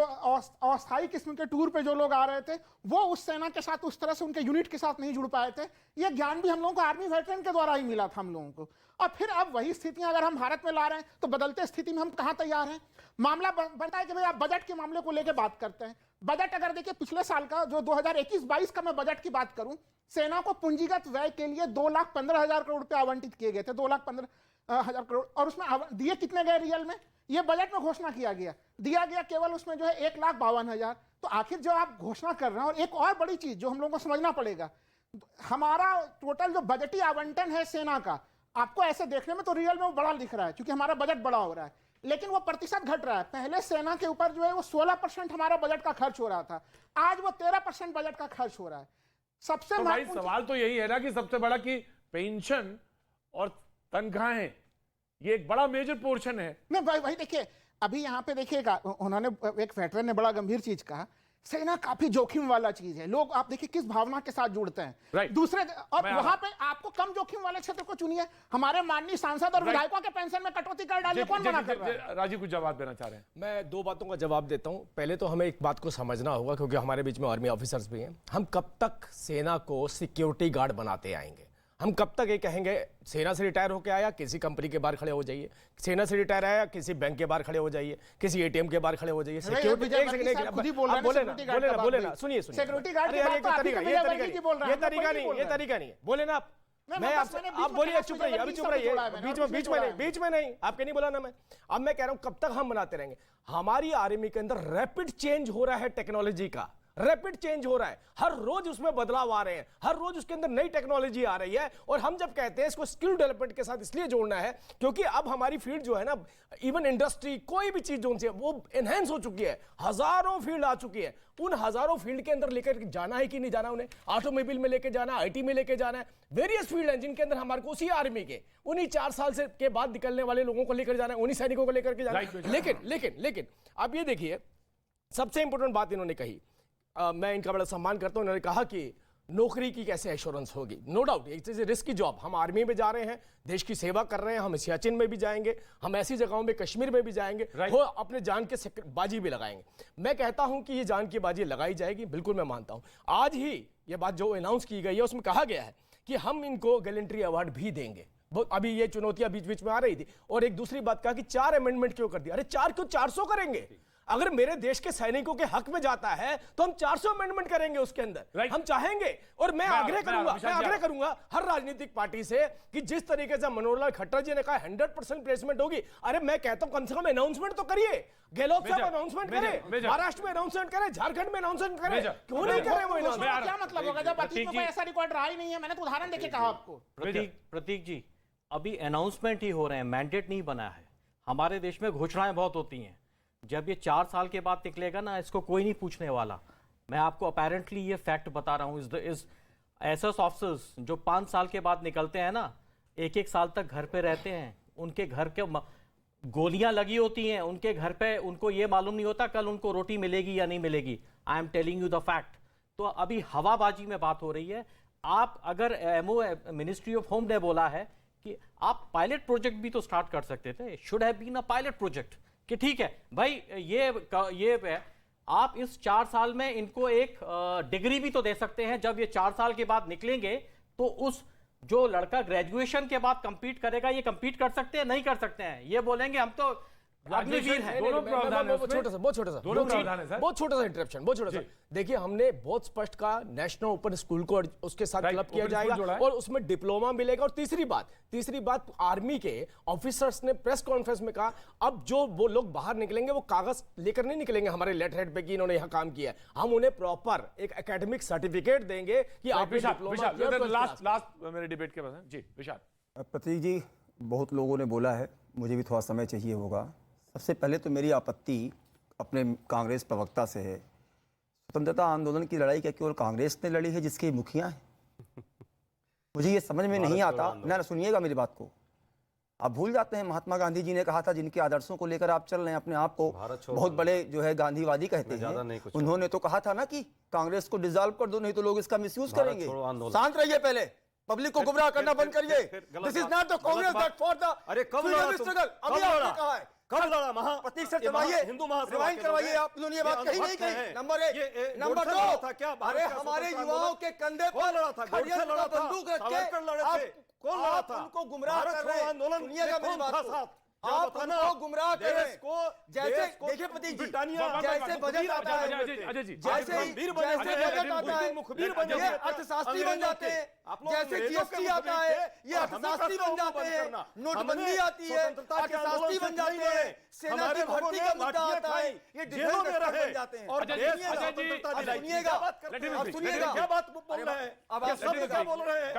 Speaker 6: अस्थायी किस्म के टूर पे जो लोग आ रहे थे वो उस सेना के साथ उस तरह से उनके यूनिट के साथ नहीं जुड़ पाए थे। ये ज्ञान भी हम लोगों को आर्मी वेटरन के द्वारा ही मिला था हम लोगों को। और फिर अब वही स्थितियां अगर हम भारत में ला रहे हैं तो बदलते स्थिति में हम कहां तैयार हैं। मामला बनता है कि भाई आप बजट के मामले को लेकर बात करते हैं। बजट अगर देखिए पिछले साल का जो 2021-22 का मैं बजट की बात करूं, सेना को पूंजीगत व्यय के लिए 2,15,000 करोड़ रुपए आवंटित किए गए थे, 2,15,000 करोड़। और उसमें दिए कितने गए रियल में, ये बजट में घोषणा किया गया, दिया गया केवल उसमें जो है 1,52,000। तो आखिर जो आप घोषणा कर रहे हैं, और एक और बड़ी चीज जो हम लोगों को समझना पड़ेगा, हमारा टोटल जो बजटीय आवंटन है सेना का, आपको ऐसे देखने में तो रियल में वो बड़ा दिख रहा है क्योंकि हमारा बजट बड़ा हो रहा है, लेकिन वो प्रतिशत घट रहा है। पहले सेना के ऊपर जो है वो 16% हमारा बजट का खर्च हो रहा था, आज वो 13% बजट का खर्च हो रहा है। सबसे
Speaker 1: तो भाई सवाल तो यही है ना कि सबसे बड़ा कि पेंशन और तनख्वाहें ये एक बड़ा मेजर पोर्शन है।
Speaker 6: नहीं भाई भाई देखिए अभी यहाँ पे देखिएगा, उन्होंने एक वेटरन ने बड़ा गंभीर चीज कहा, सेना काफी जोखिम वाला चीज है। लोग आप देखिए किस भावना के साथ जुड़ते हैं।
Speaker 1: Right.
Speaker 6: दूसरे और वहां पे आपको कम जोखिम वाले क्षेत्र को चुनिए। हमारे माननीय सांसद और विधायकों के पेंशन में कटौती कर डालिए, कौन मना कर रहा है?
Speaker 1: राजीव कुछ जवाब देना चाह रहे हैं।
Speaker 3: मैं दो बातों का जवाब देता हूं। पहले तो हमें एक बात को समझना होगा क्योंकि हमारे बीच में आर्मी ऑफिसर्स भी हैं। हम कब तक सेना को सिक्योरिटी गार्ड बनाते आएंगे? हम कब तक ये कहेंगे सेना से रिटायर होकर आया किसी कंपनी के बाहर खड़े हो जाइए, सेना से रिटायर आया किसी बैंक के बाहर खड़े हो जाइए, किसी एटीएम के बाहर खड़े हो जाइए। सिक्योरिटी एक सेकंड बोले ना सुनिए
Speaker 6: सिक्योरिटी गार्ड
Speaker 3: ये तरीका नहीं है, बोले ना आप। मैं आपसे आप बोलिए, चुप रहिए, अभी चुप रहिए, बीच में नहीं, आपके नहीं बोला ना मैं। अब मैं कह रहा हूं कब तक हम बनाते रहेंगे? हमारी आर्मी के अंदर रैपिड चेंज हो रहा है, टेक्नोलॉजी का रैपिड चेंज हो रहा है, हर रोज उसमें बदलाव आ रहे हैं, हर रोज उसके अंदर नई टेक्नोलॉजी आ रही है। और हम जब कहते हैं इसको स्किल डेवलपमेंट के साथ इसलिए जोड़ना है क्योंकि अब हमारी फील्ड जो है ना, इवन इंडस्ट्री कोई भी चीज जो उनसे वो एनहेंस हो चुकी है, हजारों फील्ड आ चुकी है। उन हजारों फील्ड के अंदर लेकर जाना है कि नहीं जाना, उन्हें ऑटोमोबाइल में लेके जाना, आईटी में लेके जाना है, वेरियस फील्ड हैं जिनके अंदर हमारे को उसी आर्मी के उन्हीं 4 साल से के बाद निकलने वाले लोगों को लेकर जाना है, उन्हीं सैनिकों को लेकर के जाना है। लेकिन अब ये देखिए सबसे इंपॉर्टेंट बात इन्होंने कही, मैं इनका बड़ा सम्मान करता हूं। इन्होंने कहा कि नौकरी की कैसे एश्योरेंस होगी। No doubt it is a risky job. हम आर्मी में जा रहे हैं, देश की सेवा कर रहे हैं, हम सियाचिन में भी जाएंगे, हम ऐसी जगहों में कश्मीर में भी जाएंगे, वो अपने जान के बाजी भी लगाएंगे। मैं कहता हूं कि ये जान की बाजी लगाई जाएगी, बिल्कुल मैं मानता हूं। आज ही ये बात जो अनाउंस की गई है उसमें कहा गया है कि हम इनको गैलेंट्री अवार्ड भी देंगे। अभी ये चुनौतियां बीच बीच में आ रही थी। और एक दूसरी बात कहा कि 4 अमेंडमेंट क्यों कर दिया? अरे 4 क्यों, 400 करेंगे। अगर मेरे देश के सैनिकों के हक में जाता है तो हम 400 अमेंडमेंट करेंगे उसके अंदर, हम चाहेंगे। और मैं आग्रह करूंगा हर राजनीतिक पार्टी से कि जिस तरीके से मनोहर लाल खट्टर जी ने कहा 100% प्लेसमेंट होगी, अरे मैं कहता हूं कम से कम अनाउंसमेंट तो करिए। गहलोत साहब अनाउंसमेंट करें, महाराष्ट्र में अनाउंसमेंट करें, झारखंड में अनाउंसमेंट करें, क्यों नहीं करें वो अनाउंसमेंट?
Speaker 6: क्या मतलब होगा जब बाकी कोई ऐसा रिकॉर्ड रहा ही नहीं है? मैंने तो उदाहरण देके कहा आपको।
Speaker 5: प्रतीक जी, अभी अनाउंसमेंट ही हो रहे हैं, मैंडेट नहीं बना है। हमारे देश में घोषणाएं बहुत होती हैं, जब ये 4 साल के बाद निकलेगा ना, इसको कोई नहीं पूछने वाला। मैं आपको अपेरेंटली ये फैक्ट बता रहा हूँ। इस एसएस ऑफिसर्स जो 5 साल के बाद निकलते हैं ना, 1-1 साल तक घर पे रहते हैं, उनके घर के गोलियां लगी होती हैं उनके घर पे, उनको ये मालूम नहीं होता कल उनको रोटी मिलेगी या नहीं मिलेगी। I am telling you the fact. तो अभी हवाबाजी में बात हो रही है। आप अगर एमओ मिनिस्ट्री ऑफ होम ने बोला है कि आप पायलट प्रोजेक्ट भी तो स्टार्ट कर सकते थे, should have been a pilot project, कि ठीक है भाई ये आप इस 4 साल में इनको एक डिग्री भी तो दे सकते हैं। जब ये 4 साल के बाद निकलेंगे तो उस जो लड़का ग्रेजुएशन के बाद कंपीट करेगा, ये कंपीट कर सकते हैं नहीं कर सकते हैं? ये बोलेंगे हम तो अग्निवीर हैं।
Speaker 1: दोनों प्रावधान है उसमें।
Speaker 3: बहुत छोटा सा
Speaker 1: दोनों प्रावधान है सर।
Speaker 3: बहुत छोटा सा इंटरप्शन, बहुत छोटा सा। देखिए, हमने बहुत स्पष्ट कहा नेशनल ओपन स्कूल को उसके साथ
Speaker 1: Right,
Speaker 3: क्लब किया
Speaker 1: open school
Speaker 3: जाएगा
Speaker 1: जोड़ा है।
Speaker 3: और उसमें डिप्लोमा मिलेगा। और तीसरी बात आर्मी के ऑफिसर्स ने प्रेस कॉन्फ्रेंस में कहा, अब जो वो लोग बाहर निकलेंगे वो कागज लेकर नहीं निकलेंगे हमारे लेटर हेड पे कि इन्होंने यहाँ काम किया है। हम उन्हें प्रॉपर एक एकेडमिक सर्टिफिकेट देंगे कि आपने डिप्लोमा किया। तो
Speaker 1: लास्ट मेरे डिबेट के बाद जी विशाल।
Speaker 7: प्रतीक जी, बहुत लोगों ने बोला है, मुझे भी थोड़ा समय चाहिए होगा। सबसे पहले तो मेरी आपत्ति अपने कांग्रेस प्रवक्ता से है। स्वतंत्रता आंदोलन की लड़ाई क्या केवल कांग्रेस ने लड़ी है जिसके मुखिया हैं? मुझे ये समझ में नहीं आता। ना सुनिएगा मेरी बात को, आप भूल जाते हैं महात्मा गांधी जी ने कहा था जिनके आदर्शों को लेकर आप चल रहे हैं, अपने आप को बहुत बड़े जो है गांधीवादी कहते हैं, उन्होंने तो कहा था ना कि कांग्रेस को डिसॉल्व कर दो, नहीं तो लोग इसका मिसयूज करेंगे। शांत रहिए, पहले पब्लिक को गुमराह करना बंद करिए। This is not the Congress that for the struggle. अभी आपने कहा है
Speaker 2: कब लड़ा महा
Speaker 7: प्रतीक से चलवाइए,
Speaker 2: हिंदू महासभा
Speaker 7: रिवाइंड करवाइए। आप लोगों ने ये बात कही नहीं कही? नंबर एक। नंबर दो, अरे हमारे युवाओं के कंधे पर खड़िया बंदूक रख के आप उनको गुमराह कर रहे हैं। सुनिएगा मेरी बात को, आप उनको गुमराह कर रहे हैं। जैसे देखिए प्रतीक जी, जैसे बजट आता है, जैसे बजट आता है ये अर्थशास्त्री बन जाते हैं। जैसे जीएसटी आता है ये अर्थशास्त्री बन जाते हैं। नोटबंदी आती है अर्थशास्त्री बन जाते हैं। सेना की भर्ती का मुद्दा आता है ये डिफेंस एक्सपर्ट बन जाते हैं। और सुनिएगा, अब सुनिएगा
Speaker 2: क्या बात बोल रहे हैं?
Speaker 7: अब आप सब क्या बोल रहे हैं?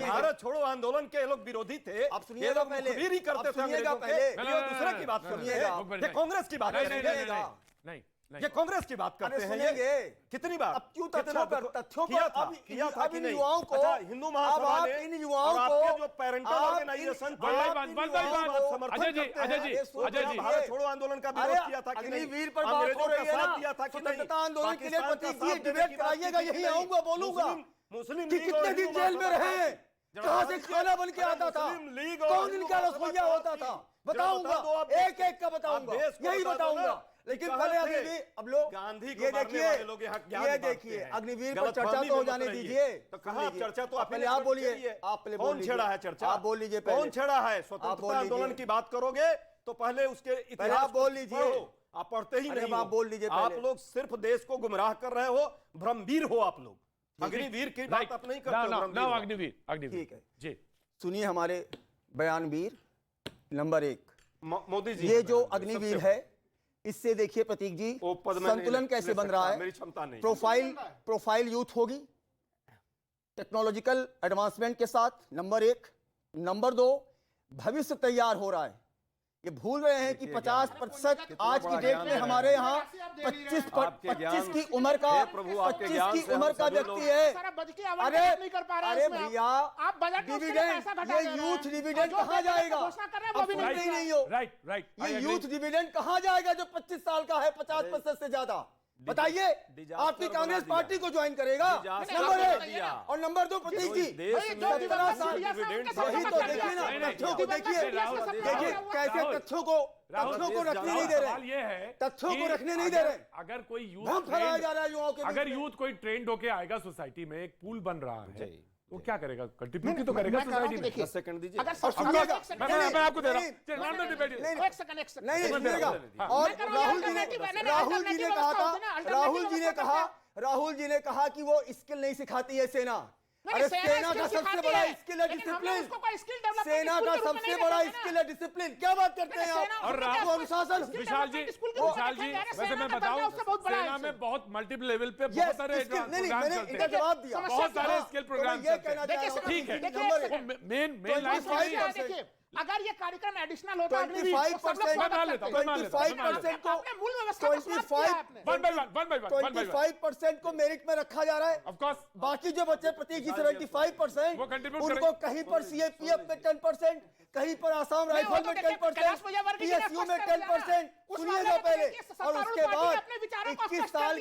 Speaker 2: भारत छोड़ो आंदोलन के लोग विरोधी थे।
Speaker 7: आप सुनिएगा पहले,
Speaker 2: ही करते थे
Speaker 7: सुनिएगा पहले,
Speaker 2: दूसरे की बात सुनिएगा, ये कांग्रेस की बात
Speaker 7: सुनिएगा।
Speaker 1: नहीं
Speaker 2: ये कांग्रेस की बात करते हैं।
Speaker 7: सुनेंगे
Speaker 2: कितनी बार?
Speaker 7: अब क्यों तथ्यों पर
Speaker 2: किया था
Speaker 7: अब
Speaker 2: कि
Speaker 7: इन
Speaker 2: नहीं?
Speaker 7: युवाओं को,
Speaker 2: अच्छा, हिंदू महासभा
Speaker 7: अब
Speaker 2: ने
Speaker 7: आप इन युवाओं
Speaker 2: और
Speaker 7: को,
Speaker 2: आपके जो पेरेंटल ऑर्गेनाइजेशन थे,
Speaker 1: अजय जी,
Speaker 2: भारत छोड़ो आंदोलन का विरोध किया था कि नहीं?
Speaker 7: अग्निवीर पर बात हो रही है ना, स्वतंत्रता आंदोलन के लिए प्रतीक जी डिबेट कराइएगा, यही आऊंगा बोलूंगा
Speaker 2: मुस्लिम
Speaker 7: कि कितने दिन जेल में रहे, कहां से खाना बन के आता था, कौन इनका रसोइया होता था, बताऊंगा, एक एक का बताऊंगा, यही बताऊंगा। लेकिन पहले अभी भी अब लोग
Speaker 2: गांधी
Speaker 7: ये देखिए अग्निवीर पर चर्चा तो हो जाने दीजिए।
Speaker 2: तो कहां चर्चा? तो
Speaker 7: पहले आप बोलिए, आप पहले
Speaker 2: कौन छेड़ा है चर्चा?
Speaker 7: आप बोल लीजिए,
Speaker 2: कौन छेड़ा है? स्वतंत्रता आंदोलन की बात करोगे तो पहले उसके इतिहास
Speaker 7: आप बोल लीजिए।
Speaker 2: आप पढ़ते ही नहीं,
Speaker 7: आप बोल लीजिए।
Speaker 2: आप लोग सिर्फ देश को गुमराह कर रहे हो, भ्रमवीर हो आप लोग। अग्निवीर की बात आप नहीं करते।
Speaker 1: अग्निवीर
Speaker 7: ठीक है
Speaker 1: जी,
Speaker 7: सुनिए हमारे बयानवीर। नंबर एक,
Speaker 2: मोदी जी,
Speaker 7: ये जो अग्निवीर है इससे देखिए प्रतीक जी
Speaker 2: वो पद में
Speaker 7: संतुलन
Speaker 2: नहीं
Speaker 7: कैसे
Speaker 2: ले
Speaker 7: बन
Speaker 2: सकता,
Speaker 7: रहा है।
Speaker 2: मेरी क्षमता नहीं।
Speaker 7: प्रोफाइल यूथ होगी टेक्नोलॉजिकल एडवांसमेंट के साथ, नंबर एक। नंबर दो, भविष्य तैयार हो रहा है। ये भूल रहे हैं कि 50% आज की डेट में हमारे यहाँ 25 की उम्र का 25 की उम्र का व्यक्ति है। अरे भैया, डिविडेंड, ये यूथ डिविडेंड कहाँ जाएगा? अब सुन रही नहीं हो,
Speaker 1: राइट
Speaker 7: ये यूथ डिविडेंड कहाँ जाएगा जो 25 साल का है, 50% से ज्यादा? बताइए, आपकी कांग्रेस पार्टी को ज्वाइन करेगा? नंबर एक। और नंबर दो प्रतीक जी, 17 साल, वही तो देखिए ना, तथ्यों को देखिए कैसे तथ्यों को रखने नहीं दे रहे, तथ्यों को रखने नहीं दे रहे।
Speaker 1: अगर कोई यूथ
Speaker 7: भ्रम फैलाया जा रहा है युवाओं के बीच
Speaker 1: अगर
Speaker 7: में।
Speaker 1: यूथ कोई ट्रेंड होके आएगा सोसाइटी में, एक पूल बन रहा है, वो क्या करेगा? कंट्रीब्यूट तो करेगा सोसाइटी में।
Speaker 2: 10 सेकंड दीजिए।
Speaker 7: और सुनिएगा,
Speaker 1: मैं आपको दे रहा हूं।
Speaker 7: नहीं सुनिएगा। और राहुल जी ने कहा कि वो स्किल नहीं सिखाती है सेना। अरे सेना का सबसे बड़ा स्किल है डिसिप्लिन। सेना का सबसे बड़ा स्किल है डिसिप्लिन। क्या बात करते हैं आप?
Speaker 1: और
Speaker 7: वो अनुशासन।
Speaker 1: विशाल जी, वैसे मैं बताऊं, सेना में बहुत मल्टीपल लेवल पे बहुत सारे
Speaker 7: मैंने इनका जवाब दिया,
Speaker 1: बहुत सारे स्किल प्रोग्राम
Speaker 7: ये कहना चाह रहा हूं।
Speaker 1: ठीक है, मेन लाइन
Speaker 6: अगर ये कार्यक्रम एडिशनल होता
Speaker 7: 25% को मेरिट में रखा जा रहा है।
Speaker 1: ऑफ कोर्स,
Speaker 7: बाकी जो बच्चे प्रतीक जी 75%
Speaker 1: वो contribute
Speaker 7: उनको कहीं पर सीएपीएफ में 10%, कहीं पर आसाम राइफल में 10%, पीएसयू में 10%। सुनिएगा पहले, और उसके बाद 21 साल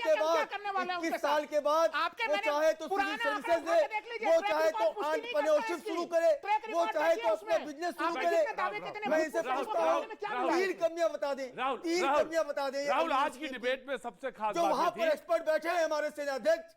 Speaker 7: के बाद वो चाहे तो सिविल सर्विसेज दे, वो चाहे तो एंटरप्रेन्योरशिप शुरू करे, वो चाहे तो अपना बिजनेस शुरू करे। मैं इनसे पूछता हूँ, 3 कमियां बता दें, 3 कमियां बता दें।
Speaker 1: राहुल, आज की डिबेट में सबसे खास
Speaker 7: जो वहां पर एक्सपर्ट बैठे हैं हमारे सेनाध्यक्ष,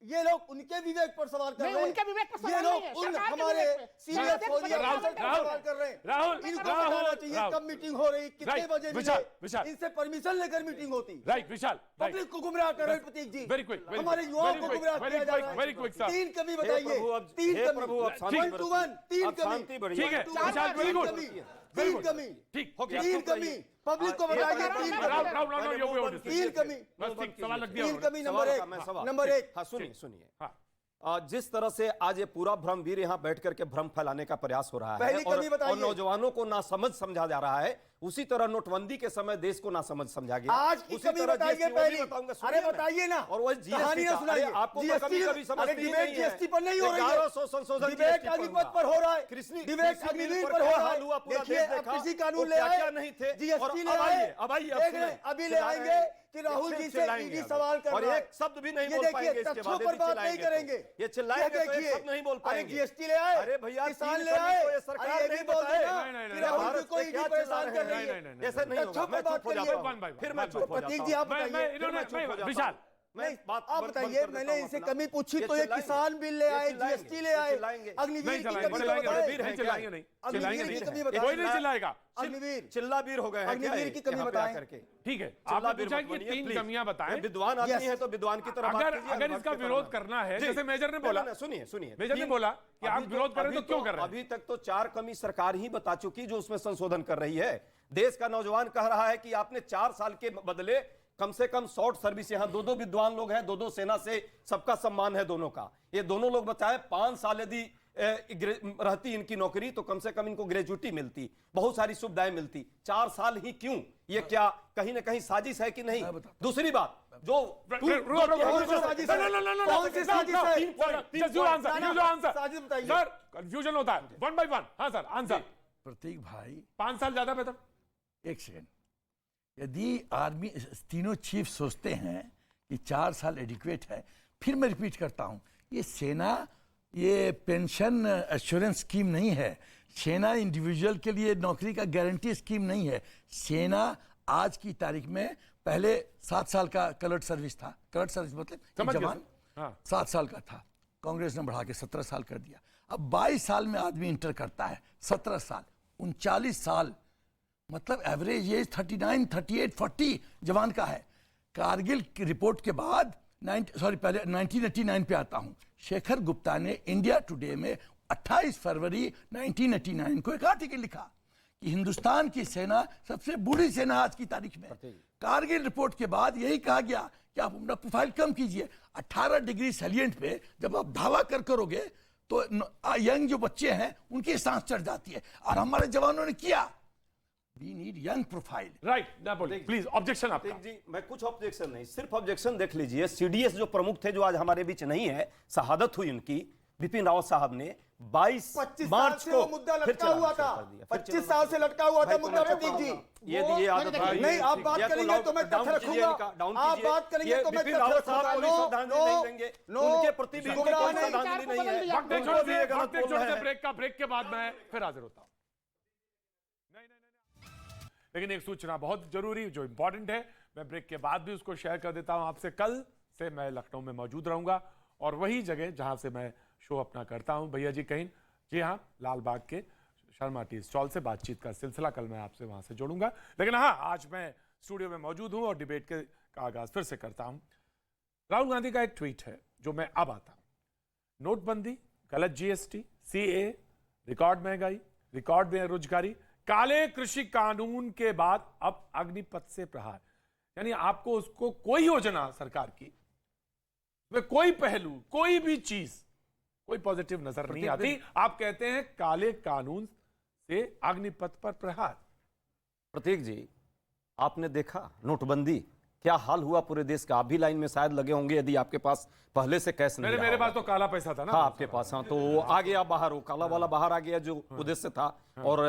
Speaker 7: ये लोग उनके विवेक पर सवाल कर
Speaker 6: नहीं,
Speaker 7: रहे हैं।
Speaker 6: उनके विवेक पर
Speaker 7: ये
Speaker 6: सवाल
Speaker 7: लोग
Speaker 6: नहीं है,
Speaker 7: उन
Speaker 6: सरकार के
Speaker 7: हमारे
Speaker 6: विवेक पे।
Speaker 7: सीनियर
Speaker 6: राहुल,
Speaker 7: फौजी
Speaker 6: राहुल,
Speaker 7: अफसर पर
Speaker 6: राहुल,
Speaker 7: सवाल कर रहे हैं।
Speaker 1: राहुल,
Speaker 7: इनको
Speaker 1: राहुल,
Speaker 7: बताना चाहिए
Speaker 1: राहुल।
Speaker 7: कब मीटिंग हो रही, कितने
Speaker 1: राइट,
Speaker 7: बजे
Speaker 1: विशाल,
Speaker 7: मिले,
Speaker 1: विशाल।
Speaker 7: इनसे परमिशन लेकर मीटिंग होती।
Speaker 1: राइट विशाल, राइट।
Speaker 7: पब्लिक को गुमराह कर रहे हैं प्रतीक जी।
Speaker 1: Very quick, very
Speaker 7: हमारे
Speaker 1: quick,
Speaker 7: युवाओं
Speaker 1: very
Speaker 7: को
Speaker 1: quick,
Speaker 7: गुमराह
Speaker 1: very
Speaker 7: किया जा
Speaker 1: quick,
Speaker 7: रहा है।
Speaker 1: very quick, sir।
Speaker 7: तीन कमी
Speaker 2: हे
Speaker 7: बताइए,
Speaker 2: प्रभु, अब-
Speaker 7: तीन
Speaker 2: हे
Speaker 7: कमी।
Speaker 2: प्रभु, अब शांति
Speaker 7: 1 to 1, तीन
Speaker 2: अब
Speaker 7: कमी।
Speaker 2: शांति बढ़िए।
Speaker 1: ठीक है,
Speaker 7: 1 to 1,
Speaker 1: विशाल, very
Speaker 7: तीन
Speaker 1: good।
Speaker 7: कमी।
Speaker 1: Very
Speaker 7: तीन
Speaker 1: good।
Speaker 7: कमी।
Speaker 1: ठीक, हो गया।
Speaker 7: तीन कमी। पब्लिक को बताइए तीन
Speaker 1: राहुल,
Speaker 7: कमी।
Speaker 1: राहुल, राहुल, you go,
Speaker 7: तीन कमी।
Speaker 1: बस ठीक, सवाल रख दिया
Speaker 7: तीन
Speaker 1: उन्होंने।
Speaker 7: कमी
Speaker 2: सवाल
Speaker 7: नंबर
Speaker 2: का मैं
Speaker 7: एक।
Speaker 2: सवाल
Speaker 7: नंबर एक।
Speaker 2: हाँ सुनिए सुनिए
Speaker 1: हाँ।
Speaker 2: जिस तरह से आज ये पूरा भ्रमवीर यहाँ बैठ करके भ्रम फैलाने का प्रयास हो रहा है
Speaker 7: पहली कमी बताइए।
Speaker 2: और नौजवानों को नासमझ समझा जा रहा है, उसी तरह नोटबंदी के समय देश को नासमझ समझा गया।
Speaker 7: आज की
Speaker 2: उसी
Speaker 7: कमी
Speaker 2: तरह
Speaker 7: बताइए
Speaker 2: GST, वो भी
Speaker 7: पहली।
Speaker 2: बताऊंगा,
Speaker 7: अरे
Speaker 2: सुनिए ना।
Speaker 7: बताइए ना।
Speaker 2: और वो
Speaker 7: कहानी
Speaker 2: GST
Speaker 7: ना
Speaker 2: का,
Speaker 7: सुनाइए।
Speaker 2: अरे आपको तो कभी कभी समझती ही
Speaker 7: डिबेट
Speaker 2: नहीं है।
Speaker 7: जीएसटी पर नहीं हो रही है।
Speaker 2: 1100 संशोधन
Speaker 7: डिबेट
Speaker 2: GST पर
Speaker 7: अग्निपथ
Speaker 2: हुआ।
Speaker 7: पर हो रहा है।
Speaker 2: कृषि
Speaker 7: डिबेट
Speaker 2: कृषि
Speaker 7: अग्निवीर
Speaker 2: बिल
Speaker 7: पर हो
Speaker 2: क्या
Speaker 7: रहा
Speaker 2: हाल हुआ,
Speaker 7: है।
Speaker 2: पूरा
Speaker 7: देखिए
Speaker 2: देश
Speaker 7: अब
Speaker 2: देखा।
Speaker 7: कृषि
Speaker 2: वो
Speaker 7: कानून ले
Speaker 2: क्या
Speaker 7: आए,
Speaker 2: क्या नहीं थे।
Speaker 7: जीएसटी
Speaker 2: और
Speaker 7: ले
Speaker 2: अब
Speaker 7: आए।
Speaker 2: आइए, अब आइए, अब
Speaker 7: देख रहे हैं,
Speaker 2: सुनिए।
Speaker 7: अभी ले
Speaker 2: चिल्ला
Speaker 7: आएंगे
Speaker 2: रहे हैं।
Speaker 7: कि राहुल जी से
Speaker 2: चिल्लाएंगे
Speaker 7: ईडी
Speaker 2: अभी।
Speaker 7: सवाल कर
Speaker 2: और
Speaker 7: रहा है।
Speaker 2: एक शब्द भी नहीं
Speaker 7: ये
Speaker 2: बोल
Speaker 7: देखिए,
Speaker 2: पाएंगे इसके
Speaker 7: तथ्यों
Speaker 2: बाद,
Speaker 7: पर
Speaker 2: यदि
Speaker 7: बात नहीं
Speaker 2: चिल्लाएंगे
Speaker 7: करेंगे।
Speaker 2: तो। ये चिल्लाएंगे तो एक
Speaker 7: देखिए,
Speaker 2: शब्द नहीं बोल
Speaker 7: अरे
Speaker 2: पाएंगे।
Speaker 7: जीएसटी ले आए,
Speaker 2: अरे भैया,
Speaker 7: किसान
Speaker 2: तीन
Speaker 7: ले
Speaker 2: कमी
Speaker 7: आए।
Speaker 2: तो ये सरकार
Speaker 7: अरे ये
Speaker 2: नहीं
Speaker 7: भी बोल
Speaker 2: बताए।
Speaker 7: देना
Speaker 1: नहीं, नहीं,
Speaker 7: कि
Speaker 1: नहीं,
Speaker 7: राहुल जी
Speaker 2: भारत
Speaker 7: को
Speaker 2: पे
Speaker 7: ईडी
Speaker 2: क्या
Speaker 7: परेशान
Speaker 2: चिल्ला
Speaker 7: कर
Speaker 2: रहे
Speaker 7: रही
Speaker 2: हैं?
Speaker 7: है।
Speaker 1: नहीं, नहीं,
Speaker 2: ऐसे नहीं होगा,
Speaker 7: तथ्यों
Speaker 2: मैं
Speaker 7: पर बात
Speaker 2: चुप हो जाता
Speaker 7: करिए।
Speaker 2: हूं।
Speaker 1: वन बाय वन,
Speaker 2: फिर मैं
Speaker 1: वन
Speaker 2: चुप हो
Speaker 1: बाय
Speaker 7: प्रतीक
Speaker 2: जाता
Speaker 7: जी
Speaker 2: हूं।
Speaker 7: आप बताइए।
Speaker 1: इन्होंने
Speaker 2: चुप हो जाता हूं।
Speaker 1: विशाल,
Speaker 2: मैं बात
Speaker 7: आप
Speaker 2: बंद
Speaker 7: बताइए,
Speaker 2: कर देता
Speaker 7: मैंने
Speaker 2: हूं
Speaker 7: इनसे
Speaker 2: अपना।
Speaker 7: कमी पूछी तो ये
Speaker 2: चिल्लाएंगे।
Speaker 7: किसान बिल ले
Speaker 2: ये
Speaker 7: आए,
Speaker 2: चिल्लाएंगे,
Speaker 7: जीएसटी ले
Speaker 2: ये
Speaker 7: आए,
Speaker 2: चिल्लाएंगे।
Speaker 7: अग्निवीर
Speaker 1: नहीं
Speaker 7: की
Speaker 1: चलाएंगे,
Speaker 7: कमी
Speaker 1: चिल्लाएंगे
Speaker 7: बताएं।
Speaker 1: नहीं, चिल्लाएंगे नहीं, चिल्लाएंगे
Speaker 7: अग्निवीर की
Speaker 1: नहीं,
Speaker 7: कमी
Speaker 1: कोई
Speaker 7: बताएं।
Speaker 1: नहीं चिल्लाएगा।
Speaker 7: अग्निवीर
Speaker 2: चिल्लावीर हो गए हैं क्या
Speaker 7: अग्निवीर की कमी
Speaker 2: यहाँ पे
Speaker 7: बताएं।
Speaker 2: आकर के?
Speaker 1: ठीक है,
Speaker 2: चिल्ला
Speaker 1: आपने
Speaker 2: बीर
Speaker 1: पूछा
Speaker 2: मत
Speaker 1: कि
Speaker 2: बनिए,
Speaker 1: तीन
Speaker 2: प्लीज।
Speaker 1: कमियां बताएं।
Speaker 2: ये विद्वान आदमी
Speaker 7: Yes.
Speaker 2: है तो विद्वान की तरह बात
Speaker 1: अगर
Speaker 2: कीजिए,
Speaker 1: अगर
Speaker 2: अनुभव
Speaker 1: इसका
Speaker 2: की तरह
Speaker 1: विरोध
Speaker 2: ना।
Speaker 1: करना है,
Speaker 2: जी।
Speaker 1: जैसे मेजर ने बोला,
Speaker 2: सुनिए सुनिए
Speaker 1: मेजर ने
Speaker 2: तीन-
Speaker 1: बोला कि आप
Speaker 2: अभी
Speaker 1: विरोध कर रहे हैं
Speaker 2: अभी
Speaker 1: तो क्यों कर रहे हैं?
Speaker 2: अभी तक तो 4 कमी सरकार ही बता चुकी जो उसमें संशोधन कर रही है। देश का नौजवान कह रहा है कि आपने 4 साल के बदले कम से कम शॉर्ट सर्विस, यहाँ 2-2 विद्वान लोग हैं, 2-2 सेना से सबका सम्मान है दोनों का। ये दोनों लोग बताए 5 साल यदि रहती इनकी नौकरी तो कम से कम इनको ग्रेजुएटी मिलती, बहुत सारी सुविधाएं मिलती। 4 साल ही क्यों? ये क्या कहीं ना कहीं साजिश है कि नहीं? दूसरी बात जो
Speaker 1: सर कंफ्यूजन होता है। One by one. हाँ सर, आंसर।
Speaker 4: प्रतीक भाई
Speaker 1: 5 साल ज्यादा बेहतर।
Speaker 4: एक सेकंड, यदि आर्मी तीनों चीफ सोचते हैं कि 4 साल एडिक्वेट है, फिर मैं रिपीट करता हूं, ये सेना ये पेंशन एश्योरेंस स्कीम नहीं है। सेना इंडिविजुअल के लिए नौकरी का गारंटी स्कीम नहीं है। सेना आज की तारीख में, पहले 7 साल का कलर्ट सर्विस था। कलर्ट सर्विस मतलब
Speaker 1: समझ
Speaker 4: एक
Speaker 1: गया
Speaker 4: जवान
Speaker 1: सर। हाँ।
Speaker 4: 7 साल का था, कांग्रेस ने बढ़ा के 17 साल कर दिया। अब 22 साल में आदमी इंटर करता है, 17 साल, 39 साल, मतलब एवरेज एज 39, 38, 40 जवान का है। कारगिल की रिपोर्ट के बाद पहले 1989 पे आता हूं। शेखर गुप्ता ने इंडिया टुडे में 28 फरवरी 1989 को एक आर्टिकल लिखा कि हिंदुस्तान की सेना सबसे बुरी सेना आज की तारीख में। कारगिल रिपोर्ट के बाद यही कहा गया कि आप अपना प्रोफाइल कम कीजिए। 18 डिग्री सेलिएंट पे जब आप धावा करोगे तो यंग जो बच्चे हैं उनकी सांस चढ़ जाती है, और हमारे जवानों ने किया। We need young profile.
Speaker 1: Right, please objection आपका।
Speaker 2: जी, मैं कुछ ऑब्जेक्शन नहीं, सिर्फ ऑब्जेक्शन देख लीजिए। सीडीएस जो प्रमुख थे, जो आज हमारे बीच नहीं है, शहादत हुई उनकी, बिपिन रावत साहब ने 22
Speaker 7: 25
Speaker 2: मार्च
Speaker 7: साल से
Speaker 2: को
Speaker 7: वो मुद्दा
Speaker 2: फिर
Speaker 7: लटका हुआ था। 25 साल से लटका हुआ था मुद्दा प्रतीक जी।
Speaker 2: ये आदत भाई
Speaker 7: नहीं, आप बात करेंगे तो मैं तथ्य रखूंगा। आप बात करेंगे तो मैं
Speaker 2: बिपिन
Speaker 7: तथ्य
Speaker 2: रावत साहब को भी
Speaker 7: रखूंगा।
Speaker 2: श्रद्धांजलि नहीं देंगे, उनके प्रति भी इनकी कोई श्रद्धांजलि नहीं है।
Speaker 1: वक्त एक
Speaker 2: उनको
Speaker 1: छोड़
Speaker 2: भी
Speaker 1: दे,
Speaker 2: ये गलत
Speaker 1: वक्त एक
Speaker 2: बोल
Speaker 1: छोड़
Speaker 2: रहे
Speaker 1: दे,
Speaker 2: हैं।
Speaker 1: ब्रेक के बाद मैं फिर हाजिर होता हूं। लेकिन एक सूचना बहुत जरूरी जो इंपॉर्टेंट है, मैं ब्रेक के बाद भी उसको शेयर कर देता हूं आपसे। कल से मैं लखनऊ में मौजूद रहूंगा और वही जगह जहां से मैं शो अपना करता हूं, भैया जी कहीं, जी हाँ, लाल बाग के शर्मा टी स्टॉल से बातचीत का सिलसिला कल मैं आपसे वहां से जोड़ूंगा। लेकिन हाँ, आज मैं स्टूडियो में मौजूद हूं और डिबेट का आगाज फिर से करता हूं। राहुल गांधी का एक ट्वीट है जो मैं अब आता हूं। नोटबंदी, गलत जीएसटी, सीए, रिकॉर्ड महंगाई, रिकॉर्ड बेरोजगारी, काले कृषि कानून के बाद अब अग्निपथ से प्रहार। यानी आपको उसको कोई योजना सरकार की में कोई पहलू, कोई भी चीज, कोई पॉजिटिव नजर नहीं आती। आप कहते हैं काले कानून से अग्निपथ पर प्रहार।
Speaker 2: प्रतीक जी, आपने देखा नोटबंदी क्या हाल हुआ पूरे देश का? आप भी लाइन में शायद लगे होंगे, यदि आपके पास पहले से कैश नहीं
Speaker 1: मेरे पास तो काला पैसा था ना।
Speaker 2: हाँ, आपके पास, हाँ, तो वो आ गया बाहर, वो काला वाला बाहर आ गया जो उद्देश्य था। और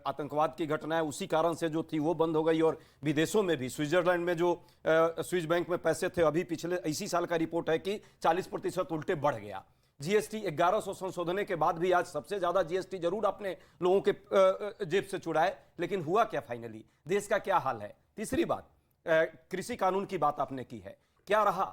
Speaker 2: आतंकवाद की घटनाएं उसी कारण से जो थी वो बंद हो गई। और विदेशों में भी, स्विट्जरलैंड में जो स्विस बैंक में पैसे थे, अभी पिछले इसी साल का रिपोर्ट है कि 40% उल्टे बढ़ गया। जीएसटी 1100 संशोधन के बाद भी आज सबसे ज्यादा जीएसटी जरूर आपने लोगों के जेब से चुराए, लेकिन हुआ क्या फाइनली? देश का क्या हाल है? तीसरी बात, कृषि कानून की बात आपने की है। क्या रहा?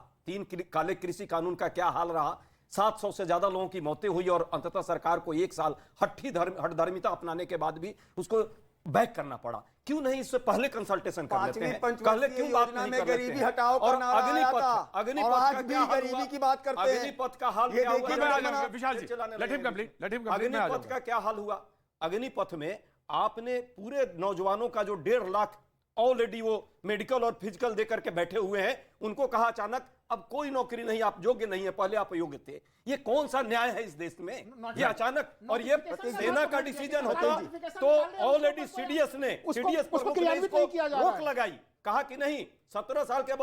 Speaker 2: काले कृषि कानून का क्या हाल रहा? 700 से ज्यादा लोगों की मौतें हुई और अंततः सरकार को 1 साल हठधर्मिता अपनाने के बाद भी उसको बैक करना पड़ा। क्यों नहीं इससे पहले कंसल्टेशन कर लेते हैं? पहले क्यों बात नहीं कर लेते
Speaker 7: गरीबी
Speaker 2: हैं?
Speaker 7: हटाओ
Speaker 2: और
Speaker 7: का नारा आया था।
Speaker 2: अग्निपथ
Speaker 7: और
Speaker 2: का
Speaker 7: आज भी
Speaker 2: क्या हाल
Speaker 7: गरीबी
Speaker 2: हुआ?
Speaker 7: की बात करते हैं।
Speaker 2: अग्निपथ का हाल
Speaker 7: ये
Speaker 2: क्या
Speaker 7: देखिए
Speaker 2: हुआ?
Speaker 1: विशाल जी, let him complete, let him complete, मैं आ
Speaker 2: अग्निपथ
Speaker 1: जाऊंगा।
Speaker 2: का क्या हाल हुआ? अग्निपथ में आपने पूरे नौजवानों का जो 1.5 लाख ऑलरेडी वो मेडिकल और फिजिकल देकर के बैठे हुए हैं, उनको कहा अचानक अब कोई नौकरी नहीं, आप योग्य नहीं है, पहले आप योग्य थे। ये कौन सा न्याय है इस देश में? ये अचानक, और ये सेना का डिसीजन होता तो ऑलरेडी सीडीएस ने रोक लगाई, कहा कि नहीं 17 साल के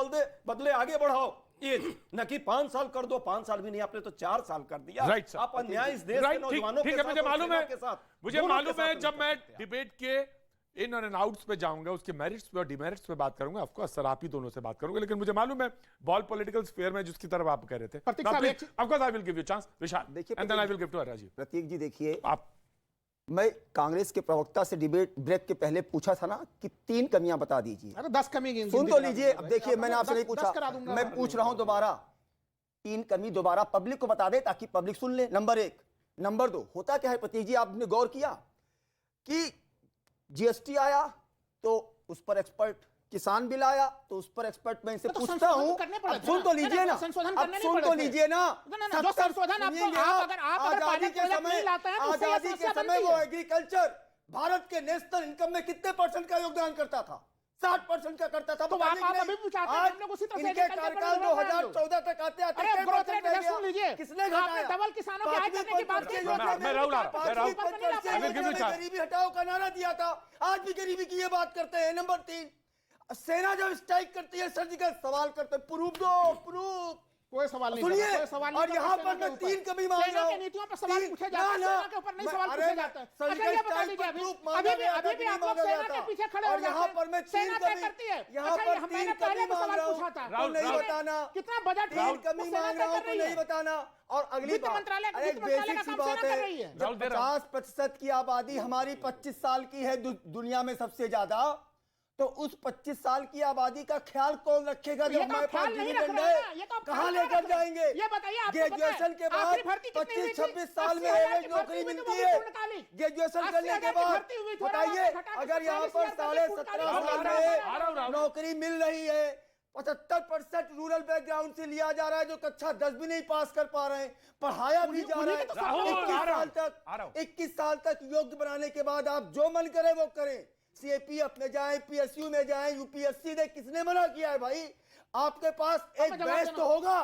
Speaker 2: बदले आगे बढ़ाओ, ये न कि 5 साल कर दो। 5 साल भी नहीं, आपने तो 4 साल कर दिया।
Speaker 1: राइट,
Speaker 2: आप अन्याय इस देश के नौजवानों के साथ,
Speaker 1: मुझे मालूम है, मुझे
Speaker 2: दोनों
Speaker 1: मालूम
Speaker 2: के
Speaker 1: है
Speaker 2: साथ
Speaker 1: जब मैं डिबेट के इन और आउट्स पे जाऊंगा, उसके मेरिट्स पे और डिमेरिट्स पे बात करूंगा, ऑफ कोर्स सर आप ही दोनों से बात करूंगा, लेकिन मुझे मालूम है बॉल पॉलिटिकल स्फीयर में जिसकी तरफ आप कह रहे थे, of course I will give you chance Vishal,
Speaker 7: देखिए
Speaker 1: and then I will give to Rajeev.
Speaker 7: Prateek ji देखिए,
Speaker 1: आप
Speaker 7: मैं कांग्रेस के प्रवक्ता से डिबेट ब्रेक के पहले पूछा था ना कि 3 कमियां बता दीजिए।
Speaker 6: अरे 10 कमी
Speaker 7: सुन तो लीजिए। अब देखिए, मैंने आपसे नहीं पूछा, मैं पूछ रहा हूं दोबारा। 3 कमी दोबारा पब्लिक को बता दे ताकि पब्लिक सुन ले, नंबर 1। नंबर 2, होता क्या है प्रतीक जी, आपने गौर किया कि जीएसटी आया तो उस पर एक्सपर्ट, किसान बिल आया तो उस पर एक्सपर्ट, मैं इनसे पूछता हूं, अब सुन तो लीजिए ना, अब सुन तो लीजिए ना। आजादी के समय वो एग्रीकल्चर भारत के नेशनल इनकम में कितने % का योगदान करता था? 60% का करता था।
Speaker 6: तो आप अभी पूछाते हैं, हम लोग उसी तरह से
Speaker 7: इनके कार्यकाल 2014 तक आते आते
Speaker 6: सुन लीजिए,
Speaker 7: किसने
Speaker 6: आपने डबल किसानों की आय करने की बात की,
Speaker 7: गरीबी हटाओ का नारा दिया था, आज भी गरीबी की ये बात करते हैं। नंबर 3, सेना जब स्ट्राइक करती है, सर्जिकल सवाल करते हैं, प्रूफ दो, प्रूफ।
Speaker 6: कोई सवाल नहीं,
Speaker 7: सुनिए,
Speaker 6: कोई सवाल नहीं।
Speaker 7: और यहाँ पर मैं 3 कमी मांग रहा हूँ।
Speaker 6: नीतियों पर सवाल पूछे जाते हैं, सेना के ऊपर नहीं सवाल पूछे जाते हैं। अच्छा ये बता दीजिए, अभी भी आप लोग सेना के पीछे खड़े हो
Speaker 7: यहाँ पर मैं 3
Speaker 6: सेना तय करती है।
Speaker 7: यहाँ पर 3 कमी मांग रहा हूँ, नहीं बताना
Speaker 6: कितना बजट
Speaker 7: 3 कमी मांग रहा हूँ तो नहीं बताना। और अगली बात, अरे बेसिक सी बात है, जब 50% की आबादी हमारी 25 साल की है दुनिया में सबसे ज्यादा, तो उस 25 साल की आबादी का ख्याल कौन रखेगा? जब हमारे पास डिविडेंड है, कहाँ लेकर जाएंगे?
Speaker 6: ये बताइए,
Speaker 7: ग्रेजुएशन के बाद 25-26 साल में एवरेज नौकरी मिलती है। ग्रेजुएशन करने के बाद बताइए, अगर यहाँ पर 17.5 साल में नौकरी मिल रही है, 75% रूरल बैकग्राउंड से लिया जा रहा है, जो कक्षा 10 भी नहीं पास कर पा रहे हैं, पढ़ाया भी जा रहा है। 21 साल तक योग्य बनाने के बाद आप जो मन करे वो करें, सीएपीएफ में जाएं, पीएसयू में जाएं, यूपीएससी दे, किसने मना किया है भाई? आपके पास एक बेस तो होगा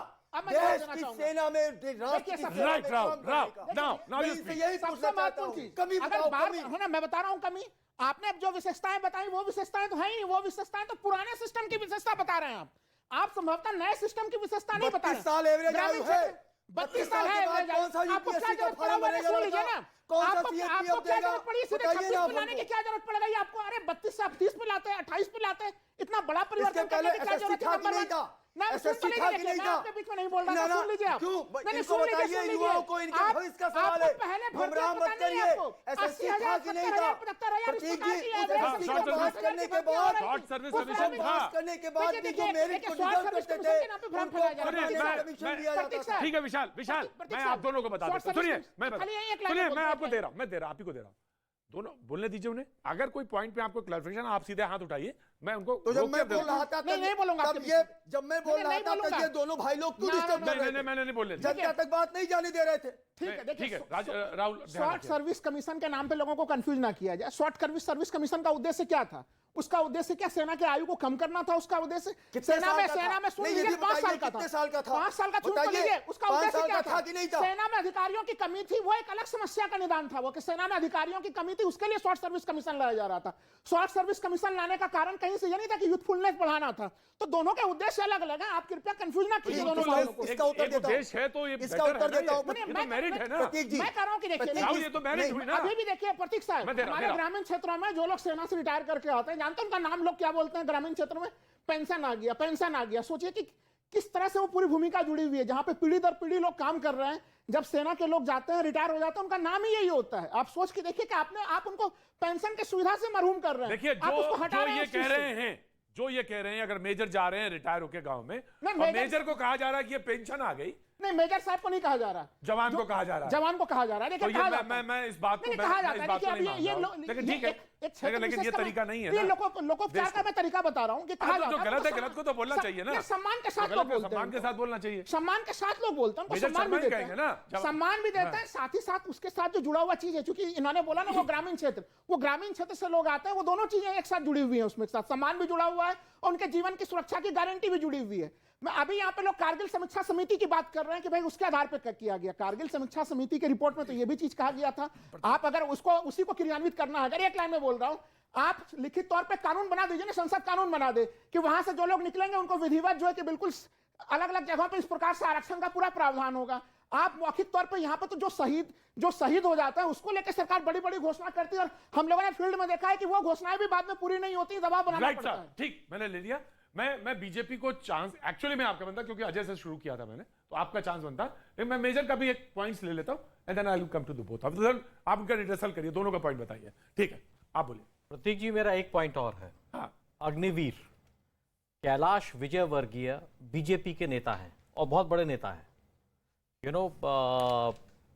Speaker 7: देश की सेना में, राष्ट्र की सेना में काम करने का। यही पूछना चाहता हूं, कमी बताओ, कमी।
Speaker 6: मैं बता रहा हूं कमी। आपने अब जो विशेषताएं बताई वो विशेषताएं तो है ही नहीं, वो विशेषताएं तो पुराने सिस्टम की विशेषता बता रहे हैं आप संभवतः नए सिस्टम की विशेषता नहीं बता रहे।
Speaker 7: 32 साल एवरेज आयु है,
Speaker 6: 32 साल है,
Speaker 7: कौन सा यूपीएससी का फॉर्म भरेगा?
Speaker 6: सुन लीजिए ना,
Speaker 7: कौन सा
Speaker 6: आपको क्या जरूरत पड़ी? सीधे 36 पे लाने की क्या जरूरत पड़ गई आपको? अरे 32 से आप 30 पे लाते हैं, 28 पे लाते हैं, इतना बड़ा परिवर्तन करने की क्या जरूरत है? नंबर 1 ना,
Speaker 7: एसएससी था कि नहीं था?
Speaker 6: आपके बीच में नहीं बोल रहा था, सुन लीजिए आप।
Speaker 7: क्यों? इनको बताइए, युवाओं को इनके भविष्य का सवाल है, गुमराह मत करिए। एसएससी था कि नहीं था? प्रतीक जी, एसएससी का पास करने के बाद, पास करने के बाद भी जो मेरिट को डिजर्व करते थे, कमीशन दिया जाता था।
Speaker 1: ठीक है विशाल, मैं आप दोनों को बता देता हूं। सुनिए, मैं आपको दे रहा हूं, आप ही को दे रहा हूं, दोनों बोलने दीजिए उन्हें। अगर कोई पॉइंट पे आपको क्लैरिफिकेशन, आप सीधे हाथ उठाइए, मैं उनको।
Speaker 7: तो जब मैं बोल रहा था
Speaker 6: नहीं बोलूंगा,
Speaker 7: जब मैं बोल रहा था तब ये दोनों भाई लोग क्यों डिस्टर्ब कर रहे थे?
Speaker 1: मैंने नहीं बोलने,
Speaker 7: जनता तक बात नहीं जाने दे रहे थे।
Speaker 6: ठीक है,
Speaker 1: राहुल,
Speaker 6: शॉर्ट सर्विस कमीशन के नाम पे लोगों को कंफ्यूज ना किया जाए। शॉर्ट सर्विस कमीशन का उद्देश्य क्या था? उसका उद्देश्य क्या सेना के आयु को कम करना था? उसका उद्देश्य सेना में सुन लीजिए 5 साल का था। 5 साल का छूट लीजिए, उसका उद्देश्य क्या था? सेना में अधिकारियों की कमी थी, वो एक अलग समस्या का निदान था। वो कि सेना में अधिकारियों की कमी थी, उसके लिए शॉर्ट सर्विस कमीशन लाया जा रहा था। शॉर्ट सर्विस कमीशन लाने का कारण कहीं से ये नहीं था कि यूथफुलनेस बढ़ाना था। तो दोनों के उद्देश्य अलग अलग हैं, आप कृपया कंफ्यूज ना कीजिए दोनों को।
Speaker 7: इसका उत्तर देता हूं,
Speaker 1: देश है तो ये
Speaker 7: इसका उत्तर देता हूं।
Speaker 1: मेरिट है ना।
Speaker 6: मैं कह रहा हूं कि देखिए,
Speaker 1: ये तो मेरिट हुई ना।
Speaker 6: अभी भी देखिए प्रतीक साहब, हमारे ग्रामीण क्षेत्रों में जो लोग सेना से रिटायर करके आते हैं, जानते हैं उनका नाम लोग क्या बोलते हैं ग्रामीण क्षेत्र में? पेंशन आ गया, पेंशन आ गया। सोचिए कि किस तरह से वो पूरी भूमिका जुड़ी हुई है, जहां पे पीढ़ी दर पीढ़ी लोग काम कर रहे हैं। जब सेना के लोग जाते हैं, रिटायर हो जाते हैं, उनका नाम ही यही होता है। आप सोच के देखिए कि आप उनको पेंशन की सुविधा से महरूम कर रहे हैं।
Speaker 1: देखिए, जो ये कह रहे हैं, जो ये कह रहे हैं अगर मेजर जा रहे हैं रिटायर होके गांव में
Speaker 6: नहीं,
Speaker 1: और मेजर को कहा जा रहा है कि ये पेंशन आ गई,
Speaker 6: नहीं मेजर साहब को नहीं कहा जा रहा,
Speaker 1: जवान को कहा जा रहा है,
Speaker 6: जवान को कहा जा रहा है।
Speaker 1: तो
Speaker 6: देखिए कहा
Speaker 1: ये
Speaker 6: जाता है।
Speaker 1: मैं इस बात को
Speaker 6: नहीं,
Speaker 1: मैं
Speaker 6: कहा
Speaker 1: इस
Speaker 6: जाता है
Speaker 1: बात
Speaker 6: कि
Speaker 1: को
Speaker 6: अब
Speaker 1: नहीं
Speaker 6: ये
Speaker 1: मानता हूं। लेकिन ठीक है,
Speaker 6: एक क्षेत्र
Speaker 1: लेकिन
Speaker 6: विशेष
Speaker 1: ये
Speaker 6: का
Speaker 1: तरीका नहीं है
Speaker 6: ये
Speaker 1: ना।
Speaker 6: लोकोपचार का मैं तरीका बता रहा हूँ कि कहा
Speaker 1: हाँ, तो
Speaker 6: जाता
Speaker 1: जो
Speaker 6: है
Speaker 1: गलत है
Speaker 6: तो
Speaker 1: गलत को तो बोलना चाहिए ना।
Speaker 6: ये सम्मान के साथ
Speaker 1: जो
Speaker 6: लोग
Speaker 1: गलत है,
Speaker 6: बोलते
Speaker 1: सम्मान के
Speaker 6: हैं,
Speaker 1: साथ बोलना चाहिए।
Speaker 6: सम्मान के साथ लोग बोलते हैं, उनको
Speaker 1: मेजर
Speaker 6: सम्मान भी
Speaker 1: शर्मा ही
Speaker 6: देते
Speaker 1: कहेंगे ना,
Speaker 6: हैं,
Speaker 1: जब-
Speaker 6: सम्मान भी देते हैं, साथ ही साथ उसके साथ जो जुड़ा हुआ चीज है, क्योंकि इन्होंने बोला ना वो ग्रामीण क्षेत्र, वो ग्रामीण क्षेत्र से लोग आते हैं, वो दोनों चीजें एक साथ जुड़ी हुई हैं, उसमें साथ सम्मान भी जुड़ा हुआ है और उनके जीवन की सुरक्षा की गारंटी भी जुड़ी हुई है। मैं अभी यहाँ पे लोग कारगिल समीक्षा समिति की बात कर रहे हैं कि भाई उसके आधार पर किया गया। कारगिल समीक्षा समिति की रिपोर्ट में तो ये भी चीज कहा गया था, आप अगर उसको उसी को क्रियान्वित करना है, अगर एक लाइन में बोल रहा हूं, आप लिखित तौर पे कानून बना दीजिए ना, संसद कानून बना दे कि वहां से जो लोग निकलेंगे उनको विधिवत जो है कि बिल्कुल अलग अलग जगहों पे इस प्रकार से आरक्षण का पूरा प्रावधान होगा। आप मौखिक तौर पे यहाँ पे तो जो शहीद हो जाता है उसको लेकर सरकार बड़ी बड़ी घोषणा करती है और हम लोगों ने फील्ड में देखा है कि वो घोषणाएं भी बाद में पूरी नहीं होती, दबाव बनाना
Speaker 1: राइट
Speaker 6: पड़ता
Speaker 1: सर,
Speaker 6: है।
Speaker 1: ठीक, मैंने ले लिया। मैं बीजेपी को चांस एक्चुअली मैं आपका बनता, क्योंकि अजय से शुरू किया था मैंने, तो आपका चांस बनता, लेकिन मैं मेजर का भी एक पॉइंट्स ले लेता हूं and then I will come to the both of them. आप उनका रिहर्सल करिए, दोनों का पॉइंट बताइए। ठीक है, आप बोलिए।
Speaker 5: प्रतीक जी, मेरा एक पॉइंट और है।
Speaker 1: हाँ,
Speaker 5: अग्निवीर कैलाश विजयवर्गीय बीजेपी के नेता हैं और बहुत बड़े नेता हैं,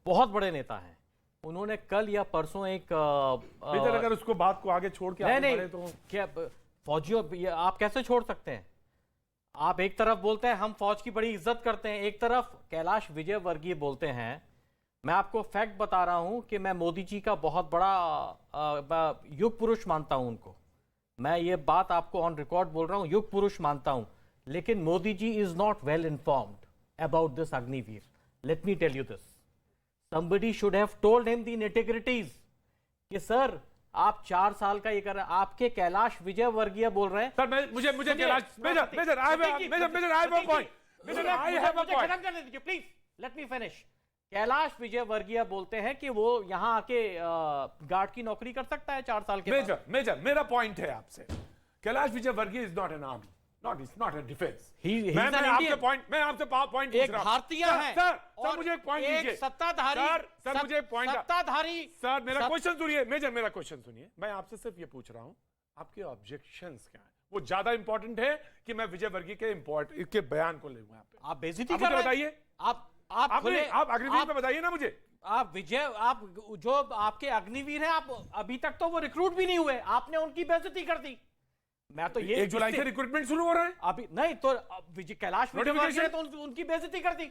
Speaker 5: बहुत बड़े नेता हैं। उन्होंने कल या परसों एक
Speaker 1: मेजर अगर उसको बात को आगे छोड़ के आगे
Speaker 5: नहीं
Speaker 1: बढ़े तो
Speaker 5: क्या फौजियों, ये आप कैसे छोड़ सकते हैं? आप एक तरफ बोलते हैं हम फौज की बड़ी इज्जत करते हैं, एक तरफ कैलाश विजयवर्गीय बोलते हैं। मैं आपको फैक्ट बता रहा हूं कि मैं मोदी जी का बहुत बड़ा युग पुरुष मानता हूं उनको। मैं ये बात आपको ऑन रिकॉर्ड बोल रहा हूं, युग पुरुष मानता हूं, लेकिन Modi ji is not well informed about this Agniveer. Let me tell you this, somebody should have told him the nitty-gritties कि सर आप 4 साल का ये कर रहे हैं। आपके कैलाश विजयवर्गीय बोल रहे हैं।
Speaker 1: सर मुझे Kailash major I have a point, major I have a point,
Speaker 5: खत्म करने दीजिए please, let me finish. Kailash Vijayvargiya बोलते हैं कि वो यहाँ आके गार्ड की नौकरी कर सकता है 4 साल के बाद।
Speaker 1: मेजर मेरा पॉइंट है आपसे, Kailash Vijayvargiya is not an army, it's not a defence. मैं आपसे पॉइंट
Speaker 5: एक भारतीय है
Speaker 1: सर मुझे एक पॉइंट दीजिए।
Speaker 5: सत्ताधारी
Speaker 1: सर मुझे एक पॉइंट,
Speaker 5: सत्ताधारी
Speaker 1: सर मेरा क्वेश्चन सुनिए मेजर, मेरा क्वेश्चन सुनिए। मैं आपसे सिर्फ ये पूछ रहा हूं आपके ऑब्जेक्शंस क्या है, वो ज्यादा इंपॉर्टेंट है कि मैं विजयवर्गीय के बयान को लेऊं। यहाँ पे
Speaker 5: आप बेइज्जती कर रहे हैं।
Speaker 1: बताइए, आप अग्निवीर पे बताइए ना मुझे।
Speaker 5: आप जो आपके अग्निवीर हैं, आप अभी तक तो वो रिक्रूट भी नहीं हुए, आपने उनकी बेइज्जती कर दी। मैं तो ये
Speaker 1: 1 जुलाई से रिक्रूटमेंट शुरू हो रहा है
Speaker 5: अभी नहीं तो कैलाश विजयवर्गीय ने तो उनकी बेइज्जती कर दी।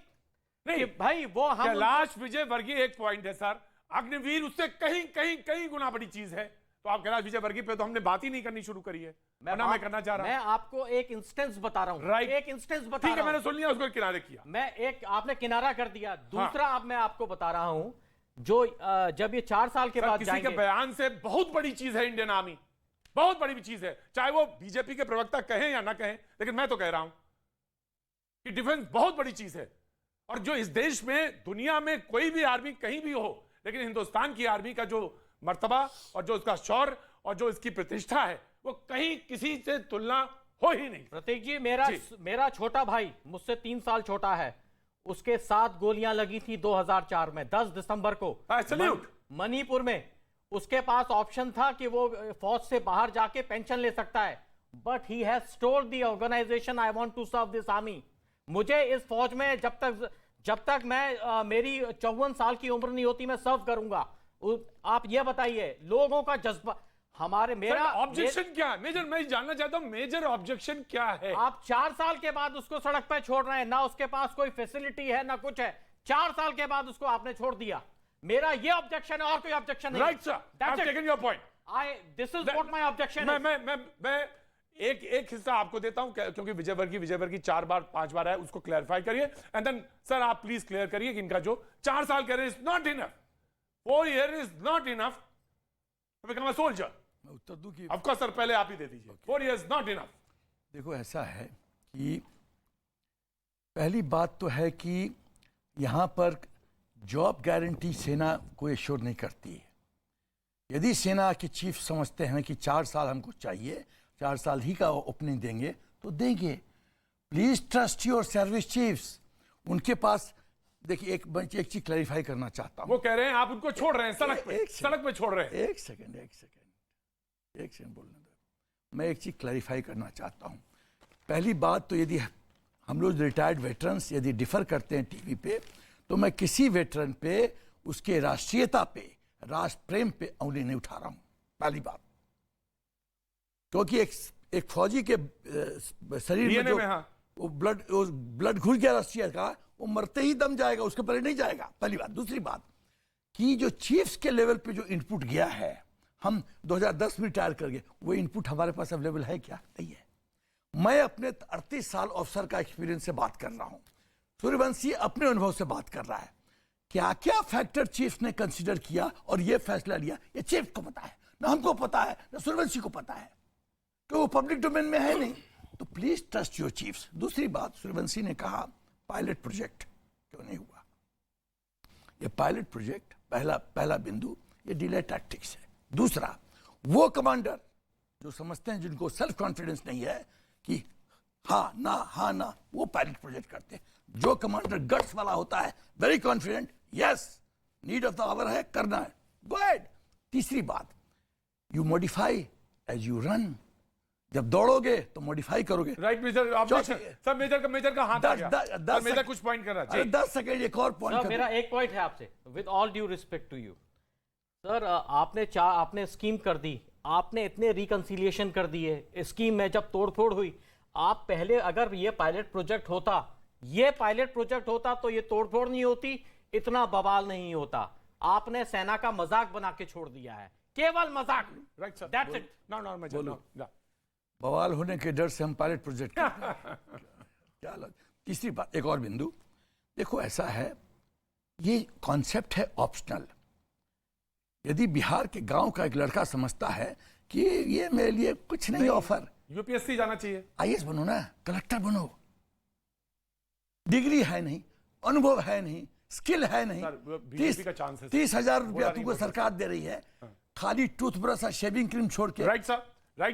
Speaker 5: नहीं भाई, वो हम
Speaker 1: कैलाश विजयवर्गीय एक पॉइंट है सर, अग्निवीर उससे कहीं गुना बड़ी चीज है। तो आप कैलाश विजयवर्गीय पे तो हमने बात ही नहीं करनी शुरू करी है, मैं करना चाह रहा हूं।
Speaker 5: मैं आपको एक इंस्टेंस बता रहा हूं,
Speaker 1: राइट,
Speaker 5: एक इंस्टेंस बता रहा हूं।
Speaker 1: ठीक है, मैंने सुन लिया, उसको किनारे किया।
Speaker 5: मैं एक, आपने किनारा कर दिया। दूसरा अब मैं आपको बता रहा हूं, जो जब ये 4 साल के बाद
Speaker 1: किसी के बयान से बहुत बड़ी चीज है इंडियन आर्मी, बहुत बड़ी चीज है, चाहे वो बीजेपी के प्रवक्ता कहें या ना कहें, लेकिन मैं तो कह रहा हूं कि डिफेंस बहुत बड़ी चीज है। और जो इस देश में, दुनिया में कोई भी आर्मी कहीं भी हो, लेकिन हिंदुस्तान की आर्मी का जो मर्तबा और जो उसका शौर्य और जो इसकी प्रतिष्ठा है, वो कहीं किसी से तुलना हो ही नहीं।
Speaker 5: प्रतीक जी, मेरा छोटा भाई मुझसे 3 साल छोटा है, उसके 7 गोलियां लगी थी 2004 में 10 दिसंबर को मणिपुर में। उसके पास ऑप्शन था कि वो फौज से बाहर जाके पेंशन ले सकता है, but he has told the organisation I want to serve this army. मुझे इस फौज में जब तक मैं मेरी 54 साल की उम्र नहीं होती, मैं सर्व करूंगा। आप ये बताइए, लोगों का जज्बा, मेरा
Speaker 1: ऑब्जेक्शन क्या है मेजर? मैं जानना चाहता हूं मेजर ऑब्जेक्शन क्या है?
Speaker 5: आप 4 साल के बाद उसको सड़क पे छोड़ रहे हैं, ना उसके पास कोई फैसिलिटी है ना कुछ है। 4 साल के बाद उसको आपने छोड़ दिया। मेरा ये ऑब्जेक्शन है और कोई ऑब्जेक्शन नहीं।
Speaker 1: Right sir, I have taken your point.
Speaker 5: This is what my objection है।
Speaker 1: मैं एक हिस्सा आपको देता हूं, क्योंकि विजयवर्गीय 4 बार 5 बार है, उसको क्लैरिफाई करिए एंड देन सर आप प्लीज क्लियर करिए कि इनका जो 4 साल कह रहे हैं is not enough, 4 year is not enough to become a soldier.
Speaker 4: मैं उत्तर दूं कि
Speaker 1: ऑफ कोर्स सर, पहले आप ही दे दीजिए। 4 इयर्स नॉट इनफ।
Speaker 4: देखो ऐसा है कि पहली बात तो है कि यहाँ पर जॉब गारंटी सेना कोई एश्योर नहीं करती है। यदि सेना के चीफ समझते हैं कि 4 साल हमको चाहिए, 4 साल ही का ओपनिंग देंगे तो देंगे। Please trust your service chiefs. उनके पास देखिए, एक चीज क्लैरिफाई करना चाहता हूं।
Speaker 1: वो कह रहे हैं आप उनको छोड़ रहे हैं सड़क पे छोड़ रहे हैं।
Speaker 4: एक सेकंड बोलने दो। मैं एक चीज़ क्लैरिफाई करना चाहता हूँ। पहली बात तो यदि हम लोग रिटायर्ड वेटरन्स यदि डिफर करते हैं टीवी पे, तो मैं किसी वेटरन पे उसके राष्ट्रीयता पे, राष्ट्र प्रेम पे उंगली नहीं उठा रहा हूँ, पहली बात। क्योंकि एक फौजी के शरीर में जो वो ब्लड घुस गया राष्ट्रीय का, वो मरते ही दम जाएगा, उसके पहले नहीं जाएगा, पहली बात। दूसरी बात कि जो चीफ्स के लेवल पे जो इनपुट गया है, हम 2010 में रिटायर कर गए, वो इनपुट हमारे पास अवेलेबल है क्या? नहीं है। मैं अपने 38 साल ऑफिसर का एक्सपीरियंस से बात कर रहा हूं, सूर्यवंशी अपने अनुभव से बात कर रहा है। क्या क्या फैक्टर चीफ ने कंसीडर किया और ये फैसला लिया, ये चीफ को पता है, ना हमको पता है, ना सूर्यवंशी को पता है, तो वो पब्लिक डोमेन में है नहीं। तो प्लीज ट्रस्ट योर चीफ्स। दूसरी बात, सूर्यवंशी ने कहा पायलट प्रोजेक्ट क्यों नहीं हुआ। ये पायलट प्रोजेक्ट पहला बिंदु, ये डिले टैक्टिक्स है। दूसरा, वो कमांडर जो समझते हैं, जिनको सेल्फ कॉन्फिडेंस नहीं है कि हाँ ना, वो पायलट प्रोजेक्ट करते हैं। जो कमांडर गट्स वाला होता है, very confident, yes need of the hour है, करना है, गो अहेड। तीसरी बात, you modify as you run. जब दौड़ोगे तो मॉडिफाई करोगे।
Speaker 1: राइट मेजर, सब मेजर का हाथ आ गया। मेजर कुछ पॉइंट कर रहा है।
Speaker 4: 10 सेकंड एक और पॉइंट।
Speaker 5: मेरा एक पॉइंट है आपसे, with all due respect to you sir, आपने स्कीम कर दी, आपने इतने रिकंसिलिएशन कर दिए, स्कीम में जब तोड़फोड़ हुई, आप पहले अगर ये पायलट प्रोजेक्ट होता तो ये तोड़फोड़ नहीं होती, इतना बवाल नहीं होता। आपने सेना का मजाक बना के छोड़ दिया है, केवल मजाक।
Speaker 1: Right sir,
Speaker 5: that's it.
Speaker 1: No
Speaker 4: बवाल होने के डर से हम पायलट प्रोजेक्ट क्या अलग। तीसरी बात, एक और बिंदु देखो, ऐसा है, ये कॉन्सेप्ट है ऑप्शनल। यदि बिहार के गांव का एक लड़का समझता है कि ये मेरे लिए कुछ नहीं ऑफर,
Speaker 1: यूपीएससी जाना चाहिए,
Speaker 4: आईएएस बनो ना, कलेक्टर बनो, डिग्री है नहीं, अनुभव है नहीं, स्किल है नहीं, 30,000 रुपया तुमको सरकार दे रही है, खाली टूथब्रश और शेविंग क्रीम छोड़ के।
Speaker 1: Right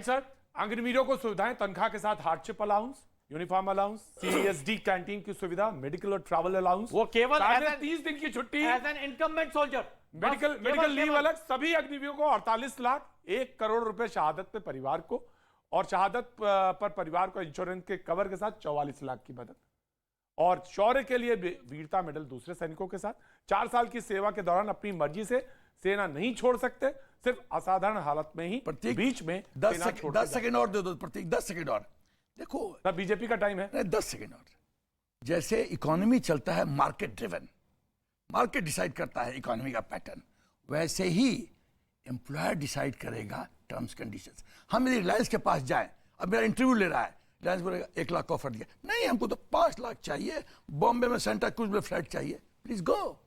Speaker 1: sir. अग्निवीरों को सुविधाएं, तनख्वाह के साथ hardship allowance, uniform allowance, CSD canteen की सुविधा, मेडिकल और ट्रैवल अलाउंस,
Speaker 5: वो केवल
Speaker 1: 30 दिन की छुट्टी,
Speaker 5: as an incumbent soldier,
Speaker 1: medical leave अलग, सभी अग्निवीरों को 48 लाख, 1 करोड़ रुपए शहादत पे परिवार को, और शहादत पर परिवार को इंश्योरेंस के कवर के साथ 44 लाख की मदद, और शौर्य के लिए वीरता मेडल दूसरे सैनिकों के साथ। 4 साल की सेवा के दौरान अपनी मर्जी से सेना नहीं छोड़ सकते, सिर्फ असाधारण हालत में ही बीच में
Speaker 4: 10 सेकंड और दे दो प्रतीक, 10 सेकंड और देखो।
Speaker 1: तब बीजेपी का टाइम है,
Speaker 4: 10 सेकंड और। जैसे इकोनॉमी चलता है मार्केट ड्रिवन, मार्केट डिसाइड करता है इकोनॉमी का पैटर्न, वैसे ही एम्प्लॉयर डिसाइड करेगा टर्म्स कंडीशंस। हम यदि रिलायंस के पास जाएं, अब मेरा इंटरव्यू ले रहा है, रिलायंस बोलेगा 1 लाख ऑफर दिया, नहीं हमको तो 5 लाख चाहिए, बॉम्बे में सेंटा क्रूज में फ्लैट चाहिए, please go,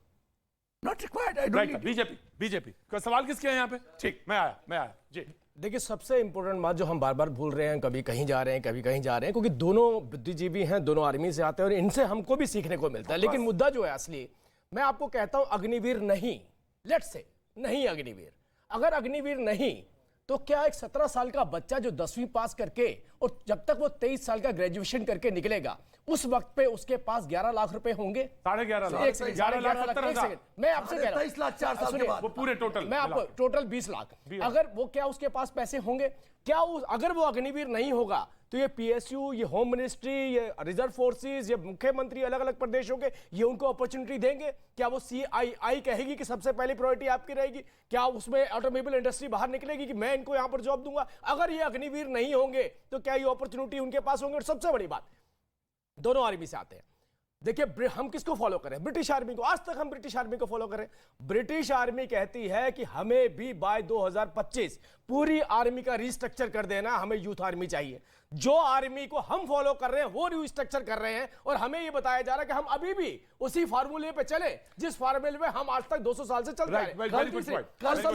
Speaker 4: not required, I don't need.
Speaker 1: BJP का सवाल किसके हैं यहाँ पे? ठीक, मैं आया जी।
Speaker 3: देखिए, सबसे इंपॉर्टेंट बात जो हम बार बार भूल रहे हैं, कभी कहीं जा रहे हैं, कभी कहीं जा रहे हैं, क्योंकि दोनों बुद्धिजीवी हैं, दोनों आर्मी से आते हैं और इनसे हमको भी सीखने को मिलता है। लेकिन मुद्दा जो है असली, मैं आपको कहता हूं, अग्निवीर नहीं, लेट्स से नहीं अग्निवीर, अगर अग्निवीर नहीं तो क्या एक 17 साल का बच्चा जो 10वीं पास करके और जब तक वो 23 साल का ग्रेजुएशन करके निकलेगा, उस वक्त पे उसके पास 11 लाख रुपए होंगे?
Speaker 1: 11.5 लाख,
Speaker 3: 11,70,000। मैं आपसे कह रहा हूं,
Speaker 4: 23 लाख 4 साल के बाद,
Speaker 1: वो पूरे टोटल,
Speaker 3: मैं आपको टोटल 20 लाख, अगर वो, क्या उसके पास पैसे होंगे? क्या अगर वो अग्निवीर नहीं होगा तो ये पीएसयू, ये होम मिनिस्ट्री, ये रिजर्व फोर्सेस, ये मुख्यमंत्री अलग अलग प्रदेशों के, ये उनको अपॉर्चुनिटी देंगे? क्या वो सीआईआई कहेगी कि सबसे पहली प्रायोरिटी आपकी रहेगी? क्या उसमें ऑटोमोबाइल इंडस्ट्री बाहर निकलेगी कि मैं इनको यहां पर जॉब दूंगा? अगर ये अग्निवीर नहीं होंगे तो क्या ये अपॉर्चुनिटी उनके पास होंगे? और सबसे बड़ी बात, दोनों आर्मी से आते हैं। देखिए, हम किसको फॉलो करें? ब्रिटिश आर्मी को। आज तक हम ब्रिटिश आर्मी को फॉलो करें। ब्रिटिश आर्मी कहती है कि हमें भी बाय 2025 पूरी आर्मी का रिस्ट्रक्चर कर देना, हमें यूथ आर्मी चाहिए। जो आर्मी को हम फॉलो कर रहे हैं वो रिस्ट्रक्चर कर रहे हैं, और हमें ये बताया जा रहा है कि हम अभी भी उसी फार्मूले पे चले जिस फार्मूले में हम आज तक 200 साल से चल रहे हैं।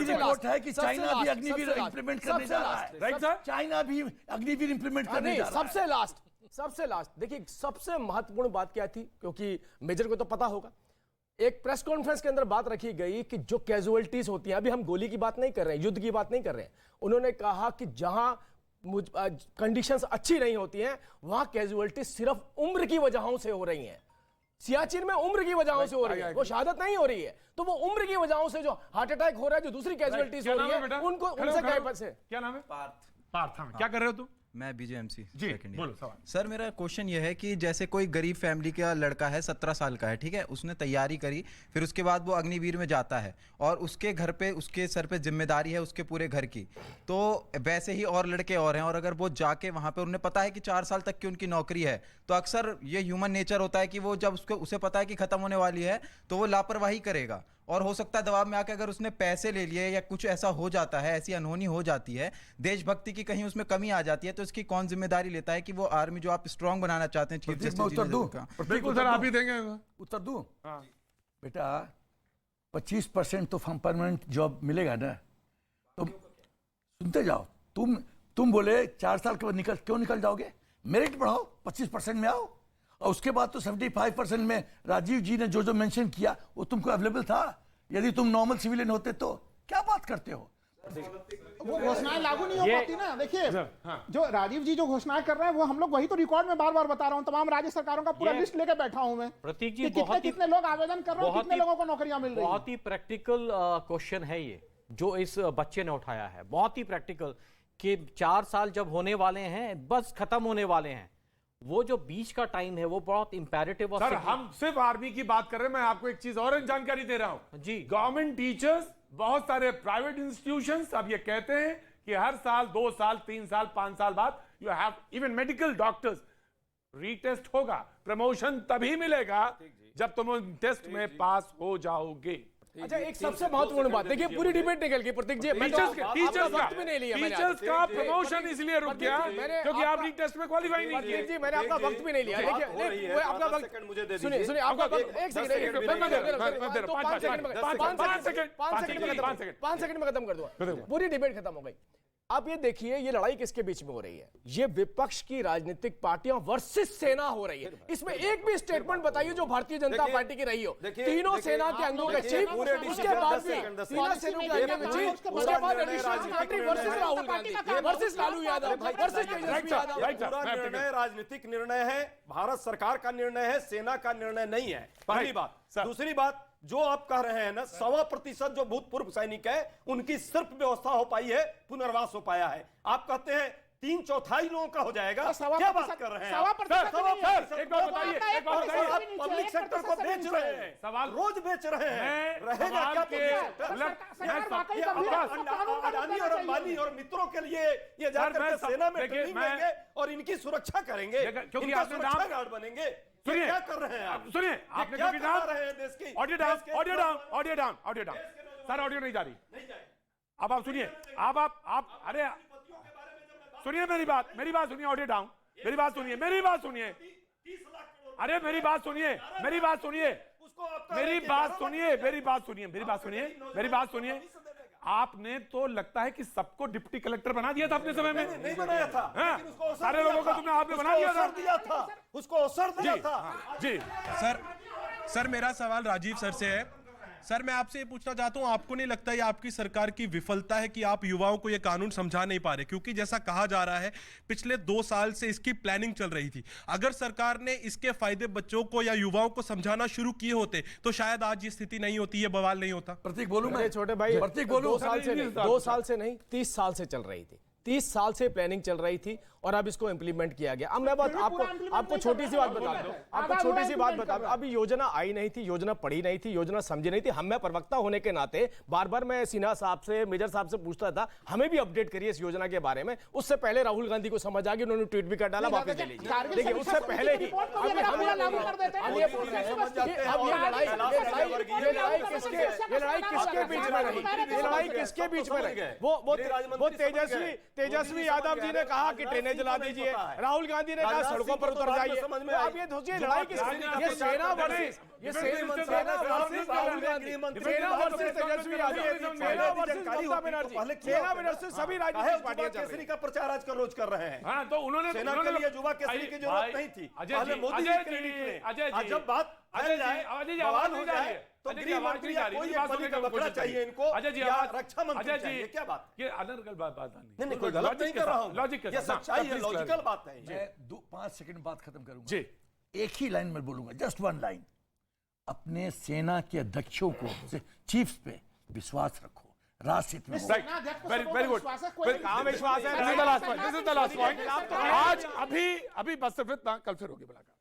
Speaker 4: रिपोर्ट है कि चाइना भी अग्निवीर इंप्लीमेंट करने जा रहा है।
Speaker 1: राइट सर,
Speaker 4: चाइना भी अग्निवीर इंप्लीमेंट करने जा रहा है।
Speaker 3: सबसे लास्ट देखिए, सबसे महत्वपूर्ण बात क्या थी, क्योंकि मेजर को तो पता होगा, एक प्रेस कॉन्फ्रेंस के अंदर बात रखी गई कि जो कैजुअलिटीज होती हैं, अभी हम गोली की बात नहीं कर रहे हैं, युद्ध की बात नहीं कर रहे हैं, उन्होंने कहा कि जहां कंडीशंस अच्छी नहीं होती हैं वहां कैजुअलिटी सिर्फ उम्र की वजहों से हो रही हैं। सियाचिन में उम्र की वजहों से हो रही है, वो शहादत नहीं हो रही है, तो वो उम्र की वजहों से जो हार्ट अटैक हो रहा है, जो दूसरी कैजुअलिटीज हो रही है, उनको उनसे क्या पैसे?
Speaker 1: क्या नाम है? पार्थ, हाँ, क्या कर रहे हो तुम?
Speaker 8: मैं बीजेएमसी
Speaker 1: जी,
Speaker 8: सेकंड
Speaker 1: बोलो
Speaker 8: ईयर।
Speaker 1: सवाल।
Speaker 8: सर मेरा क्वेश्चन ये है कि जैसे कोई गरीब फैमिली का लड़का है, 17 साल का है, ठीक है, उसने तैयारी करी, फिर उसके बाद वो अग्निवीर में जाता है और उसके घर पे, उसके सर पे जिम्मेदारी है उसके पूरे घर की, तो वैसे ही और लड़के और हैं, और अगर वो जाके वहाँ पे उन्हें पता है कि 4 साल तक की उनकी नौकरी है, तो अक्सर ये ह्यूमन नेचर होता है कि वो जब उसे पता है कि खत्म होने वाली है तो वो लापरवाही करेगा, और हो सकता है दबाव में आके अगर उसने पैसे ले लिए या कुछ ऐसा हो जाता है, ऐसी अनहोनी हो जाती है, देशभक्ति की कहीं उसमें कमी आ जाती है, तो इसकी कौन जिम्मेदारी लेता है कि वो आर्मी जो आप स्ट्रांग बनाना चाहते हैं चीफ
Speaker 4: प्रतीक,
Speaker 8: जस्टिस
Speaker 4: मैं उत्तर दूं?
Speaker 8: का?
Speaker 1: बिल्कुल सर, आप ही देंगे।
Speaker 4: उत्तर दूं?
Speaker 1: हाँ।
Speaker 4: बेटा 25% तो हम परमानेंट जॉब मिलेगा ना, तो सुनते जाओ। तुम बोले 4 साल के बाद क्यों निकल जाओगे? मेरिट बढ़ाओ, 25% में आओ, और उसके बाद तो 75% में राजीव जी ने जो मेंशन किया वो तुमको अवेलेबल था। यदि तुम नॉर्मल सिविलियन होते तो क्या बात करते हो?
Speaker 6: वो घोषणाएं लागू नहीं हो पाती ना। देखिए, जो राजीव जी जो घोषणाएं कर रहे हैं वो हम लोग वही तो रिकॉर्ड में बार बार बता रहा हूं, तमाम राज्य सरकारों का पूरा लिस्ट लेके बैठा हूं मैं।
Speaker 5: प्रतीक जी,
Speaker 6: कि कितने लोग आवेदन कर रहे हैं, कितने लोगों को नौकरियां मिल रही हैं।
Speaker 5: बहुत ही प्रैक्टिकल क्वेश्चन है ये जो इस बच्चे ने उठाया है, बहुत ही प्रैक्टिकल, कि 4 साल जब होने वाले हैं, बस खत्म होने वाले हैं, वो जो बीच का टाइम है वो बहुत इंपैरेटिव।
Speaker 1: सर हम सिर्फ आर्मी की बात कर रहे हैं, मैं आपको एक चीज और जानकारी दे रहा हूं
Speaker 5: जी।
Speaker 1: गवर्नमेंट टीचर्स, बहुत सारे प्राइवेट इंस्टीट्यूशंस अब ये कहते हैं कि हर साल 2 साल 3 साल 5 साल बाद you have, even medical doctors, retest होगा, प्रमोशन तभी मिलेगा जब तुम उन टेस्ट में पास हो जाओगे।
Speaker 3: अच्छा, एक सबसे महत्वपूर्ण बात, देखिए पूरी डिबेट निकल गई प्रतीक जी,
Speaker 1: टीचर्स का प्रमोशन इसलिए रुक गया क्योंकि आप रीटेस्ट में क्वालिफाई नहीं किए।
Speaker 3: जी, मैंने आपका वक्त भी नहीं लिया। देखिए आपका वक्त, सुनिए आपका वक्त, एक सेकंड, 5 सेकंड में खत्म कर दूंगा, पूरी डिबेट खत्म हो गई। आप ये देखिए, ये लड़ाई किसके बीच में हो रही है? ये विपक्ष की राजनीतिक पार्टियां वर्सेस सेना हो रही है। इसमें एक भी स्टेटमेंट बताइए जो भारतीय जनता पार्टी की रही हो। तीनों सेना के अंगों के चीफ, उसके बाद भी तीनों सेना के अंगों के चीफ, उसके बाद additional secretary versus Rahul Gandhi, versus Lalu Yadav, versus Tejashwi Yadav.
Speaker 7: पूरा निर्णय राजनीतिक निर्णय है, भारत सरकार का निर्णय है, सेना का निर्णय नहीं है, पहली बात। दूसरी बात, जो आप कह रहे हैं ना, 1.25% जो भूतपूर्व सैनिक है उनकी सिर्फ व्यवस्था हो पाई है, पुनर्वास हो पाया है। आप कहते हैं 3/4 लोगों का हो जाएगा, क्या बात कर रहे हैं?
Speaker 1: एक बात बताइए,
Speaker 7: आप पब्लिक सेक्टर को बेच रहे हैं,
Speaker 1: सवाल
Speaker 7: रोज बेच रहे हैं, रहेगा क्या अडानी और अंबानी और मित्रों के लिए ये जाकर के सेना में ट्रेनिंग देंगे और इनकी सुरक्षा करेंगे, इनका सुरक्षा गार्ड बनेंगे?
Speaker 1: सुनिए,
Speaker 7: क्या कर रहे हैं आप?
Speaker 1: सुनिए, आपने
Speaker 7: क्या
Speaker 1: क्योंकि
Speaker 7: कर रहे हैं देश की?
Speaker 1: ऑडियो डाउन सर, ऑडियो नहीं जा रही। अब आप सुनिए, आप अरे सुनिए मेरी बात सुनिए, ऑडियो डाउन, मेरी बात सुनिए, अरे मेरी बात सुनिए। आपने तो लगता है कि सबको डिप्टी कलेक्टर बना दिया था अपने समय में।
Speaker 7: नहीं बनाया था,
Speaker 1: सारे लोगों को तुमने आपने बना दिया था,
Speaker 7: उसको अवसर दिया था।
Speaker 1: जी
Speaker 9: सर मेरा सवाल राजीव सर से है। सर मैं आपसे ये पूछना चाहता हूं, आपको नहीं लगता ये आपकी सरकार की विफलता है कि आप युवाओं को ये कानून समझा नहीं पा रहे? क्योंकि जैसा कहा जा रहा है पिछले 2 साल से इसकी प्लानिंग चल रही थी। अगर सरकार ने इसके फायदे बच्चों को या युवाओं को समझाना शुरू किए होते तो शायद आज ये स्थिति नहीं होती, ये बवाल नहीं होता।
Speaker 4: प्रतीक बोलूं मैं?
Speaker 3: छोटे भाई,
Speaker 4: प्रतीक बोलूं?
Speaker 3: 2 साल से नहीं 30 साल से चल रही थी, 30 साल से प्लानिंग चल रही थी और अब इसको इंप्लीमेंट किया गया। अब मैं बात आपको छोटी सी बात बता दूं, अभी योजना आई नहीं थी, योजना पढ़ी नहीं थी, योजना समझी नहीं थी। मैं प्रवक्ता होने के नाते बार बार मैं सिन्हा साहब से, मेजर साहब से पूछता था, हमें भी अपडेट करिए इस योजना के बारे में। उससे पहले राहुल गांधी को समझ आ गई, उन्होंने ट्वीट भी कर डाला, वापस ले लीजिए। देखिए उससे पहले ही लड़ाई किसके बीच में रही? ये लड़ाई किसके बीच में रही? वो तेजस्वी यादव जी ने कहा कि ट्रेनें जला दीजिए, राहुल गांधी ने कहा सड़कों पर उतर जाइए। आप ये सोचिए लड़ाई किसकी? ये सेना वर्सेस राहुल गांधी, सेना वर्सेस तेजस्वी यादव, सेना वर्सेस ममता बनर्जी, सेना वर्सेस सभी राजनीतिक पार्टियां चल रही हैं।
Speaker 7: का प्रचार आजकल रोज कर रहे हैं।
Speaker 1: हाँ, तो उन्होंने
Speaker 7: सेना के लिए युवा केसरी की जरूरत नहीं थी। पहले मोदी जी के लिए जब बात बवाल हो जाए तो गृह मंत्री या कोई एक बलि का बकरा चाहिए इनको, या रक्षा मंत्री चाहिए। क्या बात?
Speaker 1: ये अनर्गल बात
Speaker 7: नहीं, कोई गलत नहीं कर रहा हूं,
Speaker 1: लॉजिक
Speaker 7: ये सच्चाई है, लॉजिकल बात है।
Speaker 4: मैं 5 सेकंड बात खत्म करूंगा
Speaker 1: जी।
Speaker 4: एक ही लाइन में बोलूंगा, जस्ट 1 लाइन। अपने सेना के अध्यक्षों को, चीफ्स पे विश्वास रखो, राजनीति में
Speaker 1: राइट, वेरी गुड।
Speaker 6: कहाँ
Speaker 1: विश्वास है? This is the last point. आज अभी बस सिर्फ इतना, कल फिर होगी मुलाकात।